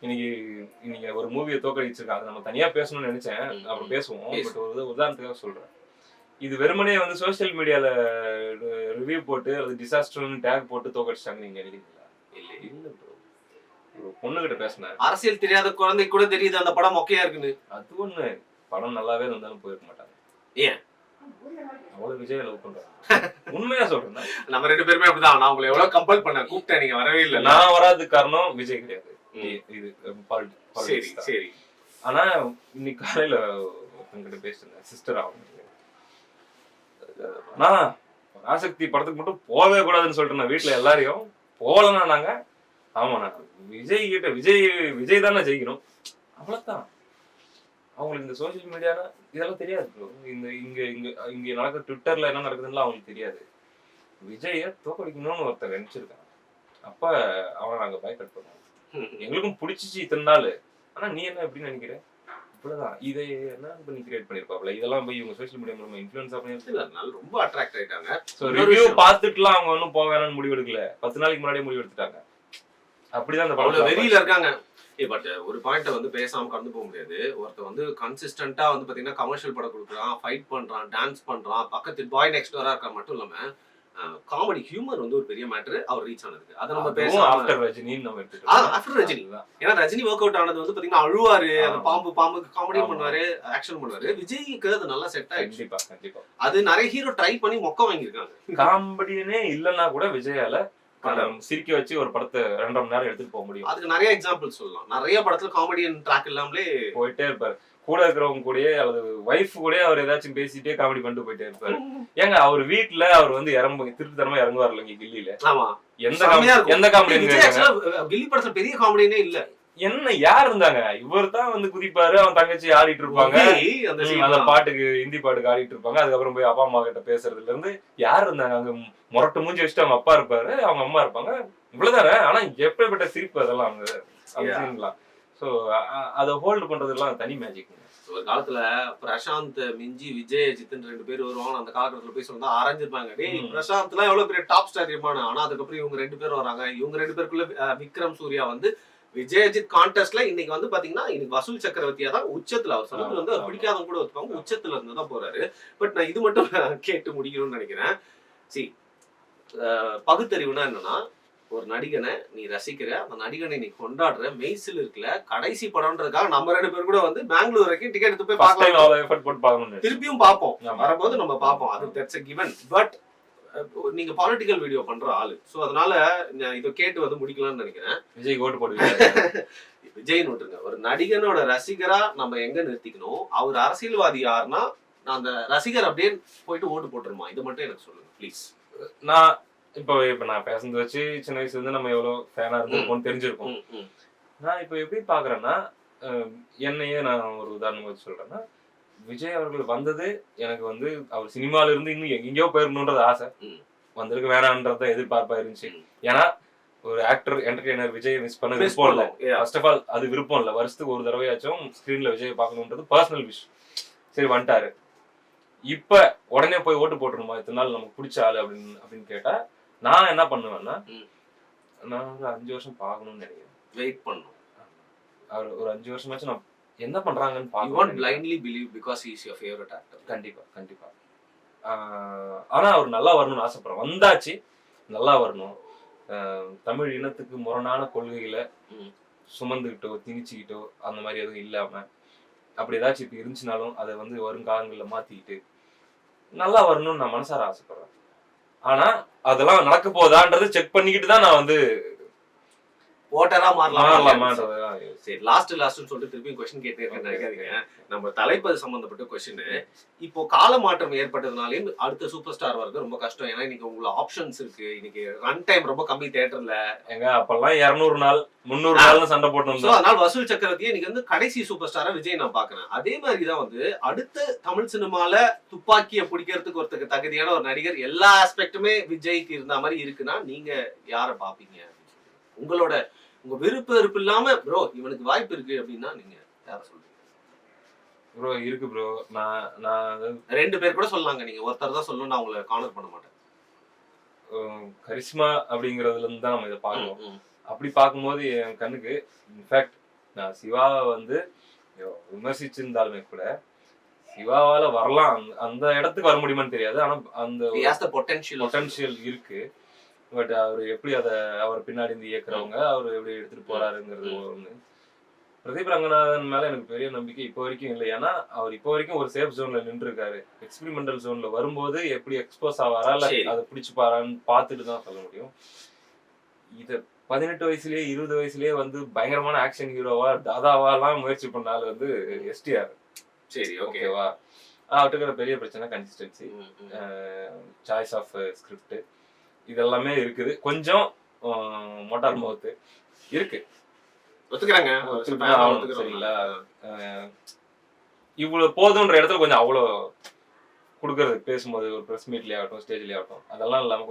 B: இன்னைக்கு ஒரு மூவியை தோக்கடிச்சிருக்காங்க, அது நம்ம தனியா பேசணும்னு நினைச்சேன், அப்புறம் பேசுவோம். பட் ஒரு உதாரணத்துக்காக சொல்றேன். இது வெறுமனே வந்து சோசியல் மீடியால ரிவ்யூ போட்டு அது டிசாஸ்டர்னு டேக் போட்டு தோக்கடிச்சிட்டாங்க நீங்க நினைக்கிறீங்களா? இல்ல ப்ரோ. பொண்ணுகிட்ட பேசினேன்,
A: அரசியல் தெரியாத குழந்தை கூட தெரியுது அந்த படம் மொக்கையா இருக்குன்னு.
B: அது ஒண்ணு, படம் நல்லாவே இருந்தாலும் போயிருக்க மாட்டாங்க.
A: ஏன்
B: அவ்வளவு விஜய் லவ் பண்றாங்க? உண்மையா சொல்றேன்,
A: நம்ம 2 பேருமே அப்படிதான். நான் உங்களை எவ்வளவு கம்பல் பண்ண, கூப்பிட்டேன், நீங்க வரவே இல்லை.
B: நான் வராதுக்கு காரணம் விஜய் கிடையாது, இது
A: சரி சரி.
B: ஆனா இன்னைக்கு காலையில ஒருத்தங்கிட்ட பேசினேன், சிஸ்டர் அவங்க, நான் ஆசக்தி படத்துக்கு மட்டும் போகவே கூடாதுன்னு சொல்லிட்டு நான் வீட்டுல எல்லாரையும் போகலன்னா நாங்க ஆமாண்ணா, விஜய் கிட்ட விஜய் தானே ஜெயிக்கணும், அவ்வளவுதான். அவங்களுக்கு இந்த சோசியல் மீடியானா இதெல்லாம் தெரியாது ப்ரோ. இந்த இங்க இங்க இங்க நடக்கிற ட்விட்டர்ல என்ன நடக்குதுன்னு அவங்களுக்கு தெரியாது. விஜய தோக்கடிக்கணும்னு ஒருத்தர் நினைச்சிருக்காங்க. அப்ப அவனை நாங்க பயக்கட் பண்ணுவோம். எங்களுக்கும் பிடிச்சிச்சு இத்தனை நாள். ஆனா நீ என்ன எப்படி நினைக்கிற? இவ்வளவுதான். இதை என்ன பண்ணி கிரியேட் பண்ணிருப்பாப்ல. இதெல்லாம் போய் இவங்க சோசியல் மீடியா மூலமா இன்ஃப்ளூயன்ஸ் பண்ணிருக்காங்க.
A: ரொம்ப அட்ராக்ட் ஆயிட்டாங்க.
B: சோ ரிவ்யூ பார்த்துட்டுலாம் அவங்க ஒன்னும் போக வேணாம்னு முடிவு எடுக்கல. 10 நாளைக்கு முன்னாடியே முடிவு எடுத்துட்டாங்க. அப்படிதான் அந்த படம்
A: வெளியில இருக்காங்க. பட் ஒரு பாயிண்ட வந்து பேசாம கடந்து போக முடியாது. ஒருத்தர் வந்து கன்சிஸ்டன்டா வந்து பாத்தீங்கன்னா கமர்ஷியல் படம் கொடுக்குறான், ஃபைட் பண்றான், டான்ஸ் பண்றான், பக்கத்து பாய் நெக்ஸ்ட் டோரா இருக்க மட்டும் இல்லாம காமெடி ஹியூமர் வந்து ஒரு பெரிய மேட்டர். அவர் ரீச் ஆனதுக்கு அதை நம்ம பேசலாம்.
B: ஆஃப்டர் ரஜினி நம்ம எடுத்துக்கலாம்.
A: ஆஃப்டர் ரஜினி தான். ஏன்னா ரஜினி ஒர்க் அவுட் ஆனது வந்து பாத்தீங்கன்னா அழுவாரு, அந்த பாம்புக்கு காமெடியும் பண்ணுவாரு, ஆக்ஷன் பண்ணுவாரு. விஜய்க்கு அது நல்லா செட் ஆயிடுச்சு. கண்டிப்பா அது நிறைய ஹீரோ ட்ரை பண்ணி மொக்க வாங்கியிருக்காங்க.
B: காமெடினே இல்லைன்னா கூட விஜயால சிரிக்க வச்சு ஒரு படத்தை 2.5 மணி நேரம் எடுத்துட்டு போக முடியும்.
A: அதுக்கு நிறைய எக்ஸாம்பிள் சொல்லலாம். நிறைய படத்துல காமெடியன் ட்ராக் இல்லாமலே போயிட்டே
B: இருப்பாரு. கூட இருக்கிறவங்க கூட அல்லது வைஃப் கூட அவர் ஏதாச்சும் பேசிட்டே காமெடி பண்ணிட்டு போயிட்டே இருப்பாரு. ஏங்க அவர் வீட்டுல அவர் வந்து திருட்டுத்தனமா இறங்குவார் இல்லைங்க கில்லியில.
A: ஆமா,
B: எந்த காமெடி
A: கில்லி படத்துல பெரிய காமெடினே இல்ல.
B: என்ன யார் இருந்தாங்க? இவர் தான் வந்து குதிப்பாரு, அவன் தங்கச்சி ஆடிட்டு இருப்பாங்க, அந்த பாட்டுக்கு ஹிந்தி பாட்டுக்கு ஆடிட்டு இருப்பாங்க. அதுக்கப்புறம் போய் அப்பா அம்மா கிட்ட பேசுறதுல இருந்து யார் இருந்தாங்க? அங்க முரட்டு மூஞ்சி வச்சுட்டு அவங்க அப்பா இருப்பாரு, அவங்க அம்மா இருப்பாங்க, இவ்வளவுதானே. ஆனா எப்படிப்பட்ட சிரிப்பு அதெல்லாம் அவங்க. சோ அதை ஹோல்டு பண்றதுலாம் தனி மேஜிக்.
A: ஒரு காலத்துல பிரசாந்த் மிஞ்சி விஜய் அஜித்னு 2 பேர் வருவாங்க. அந்த காலகட்டத்துல போய் சொன்னா ஆரஞ்சிருப்பாங்க. டேய் பிரசாந்த் எல்லாம் எவ்வளவு பெரிய டாப் ஸ்டார் இருப்பானு. ஆனா அதுக்கப்புறம் இவங்க 2 பேரும் வராங்க. இவங்க 2 பேருக்குள்ள விக்ரம் சூர்யா வந்து விஜய் அஜித் கான்டெஸ்ட்ல இன்னைக்கு வந்து பாத்தீங்கன்னா இன்னைக்கு வசூல் சக்கரவர்த்தியா தான் உச்சத்துல. அவர் சொன்னது வந்து அவர் பிடிக்காதவங்க கூட ஒத்துப்பாங்க, உச்சத்துல இருந்து தான் போறாரு. பட் நான் இது மட்டும் கேட்டு முடிக்கணும்னு நினைக்கிறேன். பகுத்தறிவுனா என்னன்னா, ஒரு நடிகனை நீ ரசிக்கிற, அந்த நடிகனை நீ கொண்டாடுற, மெய்சில் இருக்குல்ல, கடைசி படம்ன்றதுக்காக நம்ம 2 பேர் கூட வந்து பெங்களூர் வரைக்கும் டிக்கெட் எடுத்து போய் பார்க்கலாம். திருப்பியும் பார்ப்போம், வரும்போது நம்ம பார்ப்போம். அது தட்ஸ் எ கிவன். பட் நீங்க பாலிட்டிக்கல் வீடியோ பண்ற ஆளு, சோ அதனால இதை கேட்டு வந்து முடிக்கலாம்னு நினைக்கிறேன்.
B: விஜய் ஓட்டு போடுவீங்க?
A: விஜய் நோட்டுங்க. ஒரு நடிகனோட ரசிகரா நம்ம எங்க நிறுத்திக்கணும்? அவர் அரசியல்வாதி யாருன்னா அந்த ரசிகர் அப்படியே போயிட்டு ஓட்டு போட்டுருமா? இது மட்டும் எனக்கு சொல்லுங்க ப்ளீஸ்.
B: நான் இப்ப நான் பேசுனது வச்சு சின்ன வயசுல இருந்து நம்ம எவ்வளவு ஃபேனா இருந்திருப்போம்னு தெரிஞ்சிருக்கோம். நான் இப்ப எப்படி பாக்குறேன்னா, என்னையே நான் ஒரு உதாரணம் வச்சு சொல்றேன்னா, விஜய் அவர்கள் வந்தது எனக்கு வந்து அவர் சினிமால இருந்து இன்னும் எங்கேயோ போயிருக்கணும்ன்றது ஆசை. வந்திருக்க வேணான்றத எதிர்பார்ப்பா இருந்துச்சு. ஏன்னா ஒரு ஆக்டர் என்டர்டெய்னர் விஜய் மிஸ் பண்ண விருப்பம் இல்லை. ஃபர்ஸ்ட் ஆஃப் ஆல் அது விருப்பம் இல்லை. வருஷத்துக்கு ஒரு தடவையாச்சும் ஸ்கிரீன்ல விஜய் பார்க்கணுன்றது பர்சனல் விஷ். சரி வந்துட்டாரு, இப்ப உடனே போய் ஓட்டு போட்டுருமா இத்தனை நாள் நமக்கு பிடிச்ச ஆளு அப்படின்னு கேட்டா நான் என்ன பண்ணுவேன்னா, நான் ஒரு 5 வருஷம் பார்க்கணும்னு நினைக்கிறேன்.
A: வெயிட் பண்ணும்.
B: அவர் ஒரு 5 வருஷமாச்சும் நான் என்ன பண்றாங்கன்னு
A: பார்க்கணும். You won't blindly believe because he is your favorite actor.
B: கண்டிப்பா. ஆனா அவர் நல்லா வரணும்னு ஆசைப்படுறேன். வந்தாச்சு, நல்லா வரணும். தமிழ் இனத்துக்கு முரணான கொள்கைகளை சுமந்துக்கிட்டோ திணிச்சுக்கிட்டோ அந்த மாதிரி எதுவும் இல்லாம, அப்படி ஏதாச்சும் இப்ப இருந்துச்சுனாலும் அதை வந்து வருங்காலங்கள்ல மாத்திக்கிட்டு நல்லா வரணும்னு நான் மனசார ஆசைப்படுறேன். ஆனா அதெல்லாம் நடக்க போதான்றது செக் பண்ணிக்கிட்டு தான் நான் வந்து
A: ஓட்டரா மாறலாம். சரி, லாஸ்ட்னு சொல்லிட்டு திருப்பி கொஸ்டின் கேட்டே இருக்கேன் நினைக்காதீங்க. நம்ம தலைப்பது சம்பந்தப்பட்ட கொஸ்டின். இப்போ கால மாற்றம் ஏற்பட்டதுனாலையும் அடுத்த சூப்பர் ஸ்டார் வரது ரொம்ப கஷ்டம். ஏன்னா இன்னைக்கு உங்களுக்கு ஆப்ஷன்ஸ் இருக்கு. இன்னைக்கு ரன் டைம் ரொம்ப கம்மி தியேட்டர்ல.
B: எங்க அப்பெல்லாம் 200 நாள் 300 நாள் சண்டை போட்டோம்.
A: அதனால வசூல் சக்கரவர்த்தியை இன்னைக்கு வந்து கடைசி சூப்பர் ஸ்டாரா விஜய் நான் பாக்குறேன். அதே மாதிரிதான் வந்து அடுத்த தமிழ் சினிமால துப்பாக்கியை பிடிக்கிறதுக்கு ஒருத்தருக்கு தகுதியான ஒரு நடிகர் எல்லா ஆஸ்பெக்டுமே விஜய்க்கு இருந்த மாதிரி இருக்குன்னா நீங்க யார பாப்பீங்க? உங்க விருப்பம் இல்லாம ப்ரோ இவனுக்கு வாய்ப்பு இருக்கு அப்படின்னா நீங்க யார சொல்றீங்க?
B: ப்ரோ இருக்கு ப்ரோ. நான்
A: 2 பேர் கூட சொல்லலாங்க. நீங்க ஒருத்தர் தான் சொல்லணும், நான் உங்களை கார்னர் பண்ண மாட்டேன்.
B: கரிஸ்மா அப்படிங்கறதுல இருந்து தான் நம்ம இதை பார்க்கணும். அப்படி பார்க்கும்போது என் கண்ணுக்கு இன்ஃபேக்ட் நான் சிவாவை வந்து விமர்சிச்சிருந்தாலுமே கூட சிவாவால வரலாம், அந்த இடத்துக்கு வர முடியுமான்னு தெரியாது. ஆனா அந்த பொட்டன்ஷியல் இருக்கு. பட் அவர் எப்படி அவர் பின்னாடி இருந்து இயக்குறவங்க அவர் எப்படி எடுத்துட்டு போறாருங்கிறது ஒண்ணு. பிரதீப் ரங்கநாதன் மேல எனக்கு பெரிய நம்பிக்கை இப்போ வரைக்கும் இல்லை. ஏன்னா அவர் இப்போ வரைக்கும் ஒரு சேஃப் ஜோன்ல நின்று இருக்காரு. எக்ஸ்பெரிமெண்டல் ஜோன்ல வரும்போது எப்படி எக்ஸ்போஸ் ஆவாரா இல்ல அதை பிடிச்சு பாரான்னு பார்த்துட்டு தான் சொல்ல முடியும். இத 18 வயசுலயே 20 வயசுலயே வந்து பயங்கரமான ஆக்ஷன் ஹீரோவா தாதாவாலாம் முயற்சி பண்ணாலும் வந்து எஸ்டிஆர்.
A: சரி,
B: ஓகேவா? அவருக்கு பெரிய பிரச்சனை கன்சிஸ்டன்சி, சாய்ஸ் ஆஃப் ஸ்கிரிப்ட், இதெல்லாமே இருக்குது. கொஞ்சம் மோட்டார் மவுத்து இருக்கு.
A: ஒத்துக்கிறாங்க
B: சரிங்களா, இவ்வளவு போதுன்ற இடத்துல கொஞ்சம் அவ்வளோ கொடுக்கறது, பேசும்போது ஒரு ப்ரெஸ் மீட்லயே ஆகட்டும், ஸ்டேஜ்லயே ஆகட்டும், அதெல்லாம் இல்லாம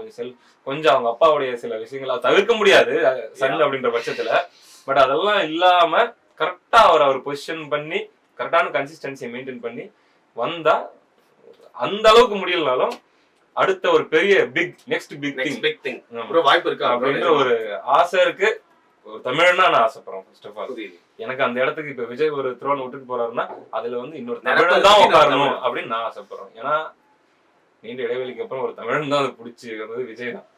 B: கொஞ்சம் அவங்க அப்பாவுடைய சில விஷயங்களை தவிர்க்க முடியாது சன் அப்படின்ற பட்சத்துல. பட் அதெல்லாம் இல்லாம கரெக்டா அவர் பொசிஷன் பண்ணி கரெக்டான கன்சிஸ்டன்சியை மெயின்டைன் பண்ணி வந்தா, அந்த அளவுக்கு முடியலனாலும் அடுத்த ஒரு பெரிய நெக்ஸ்ட் பிக் திங்
A: வாய்ப்பு இருக்கு
B: அப்படின்ற ஒரு ஆசை இருக்கு. ஒரு தமிழனா நான் ஆசைப்படுறேன். ஃபர்ஸ்ட் ஆஃப் ஆல் எனக்கு அந்த இடத்துக்கு இப்ப விஜய் ஒரு த்ரோன் விட்டுட்டு போறாருன்னா அதுல வந்து இன்னொரு தமிழன் தான் உட்காரணும் அப்படின்னு நான் ஆசைப்படுறேன். ஏன்னா நீண்ட இடைவெளிக்கு அப்புறம் ஒரு தமிழன் தான் அது பிடிச்சி வந்தது விஜய் தான்.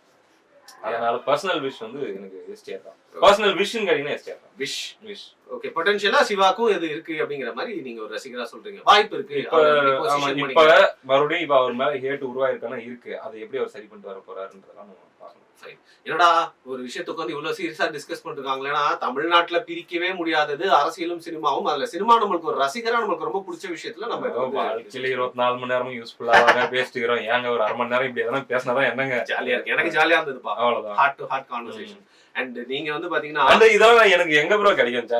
B: அதனால பர்சனல் விஷ் வந்து எனக்கு எஸ்டிஆர் தான். பர்சனல் விஷன் கேட்டீங்கன்னா எஸ்டிஆர் தான். Wish
A: okay. பொட்டன்ஷியலா சிவாக்கும் இது இருக்கு அப்படிங்கிற மாதிரி நீங்க ஒரு ரசிகரா சொல்றீங்க. வாய்ப்பு இருக்கு.
B: இப்ப மறுபடியும் இப்ப அவர் மேல ஹேட் உருவாயிருக்கானா இருக்கு. அதை எப்படி அவர் சரி பண்ணிட்டு வர போறாருன்றதெல்லாம் நம்ம பார்க்கணும்.
A: என்னடா ஒரு விஷயத்துக்கு வந்து இவ்வளவு சீரியஸா டிஸ்கஸ் பண்ணிருக்காங்களேன்னா, தமிழ்நாட்டுல பிரிக்கவே முடியாதது அரசியலும் சினிமாவும். அதுல சினிமா நம்மளுக்கு ஒரு ரசிகரா நமக்கு ரொம்ப பிடிச்ச விஷயத்துல நம்ம
B: வாழ்க்கையில 24 மணி நேரமும் யூஸ்ஃபுல்லா பேசிட்டுக்கிறோம். ஏங்க ஒரு 1/2 மணி நேரம் இப்படி எதனா பேசினாதான் என்னங்க
A: ஜாலியா இருக்கு. எனக்கு ஜாலியா இருந்ததுப்பா.
B: அவ்வளவுதான்.
A: Heart to heart conversation. And நீங்க வந்து பாத்தீங்கன்னா
B: அந்த இதெல்லாம் எனக்கு எங்க ப்ரோ கிடைக்கும்.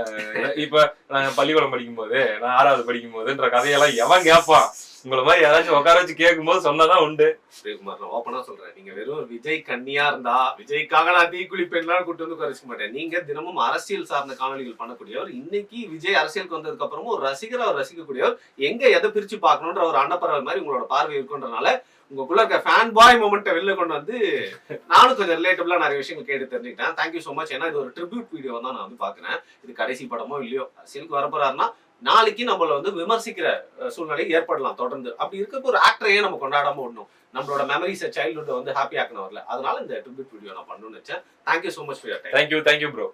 B: இப்ப நான் பள்ளிக்கூடம் படிக்கும் போது, நான் 6வது படிக்கும் போதுன்ற கதையெல்லாம் எவன் கேட்பான்? உங்களை மாதிரி யாராச்சும் உட்கார வச்சு கேட்கும் போது சொன்னதான் உண்டு.
A: ஸ்ரீகுமார், நான் ஓப்பனா சொல்றேன், நீங்க வெறும் விஜய் கண்ணியா இருந்தா விஜய்க்காக நான் தீக்குழி பெண்ணாலும் கூட்டு வந்து குறைச்சிக்க மாட்டேன். நீங்க தினமும் அரசியல் சார்ந்த காணொலிகள் பண்ணக்கூடியவர். இன்னைக்கு விஜய் அரசியலுக்கு வந்ததுக்கு அப்புறமும் ஒரு ரசிகரா அவர் ரசிக்கக்கூடியவர். எங்க எதை பிரிச்சு பார்க்கணுன்ற ஒரு அன்னப்பறவை மாதிரி உங்களோட பார்வை இருக்குன்றனால உங்களுக்குள்ள இருக்க ஃபேன் பாய் மொமெண்ட்டை வெளில கொண்டு வந்து நானும் கொஞ்சம் ரிலேட்டபிளா நிறைய விஷயங்கள் கேட்டு தெரிஞ்சுக்கிட்டேன். Thank you so much. ஏன்னா இது ஒரு ட்ரிபியூட் வீடியோ தான் நான் வந்து பாக்குறேன். இது கடைசி படமோ இல்லையோ, அரசியலுக்கு வரப்போறாருன்னா நாளைக்கு நம்மள வந்து விமர்சிக்கிற சூழ்நிலை ஏற்படலாம் தொடர்ந்து. அப்படி இருக்க ஒரு ஆக்டரையே நம்ம கொண்டாடாம விடணும். நம்மளோட மெமரிஸ் சைல்ட்ஹுட் வந்து ஹாப்பி ஆக்கணும் வரல. அதனால இந்த ட்ரிபியூட் வீடியோ நான் பண்ணணும்னு நினைச்சேன். Thank you so much for your time.
B: Thank you bro.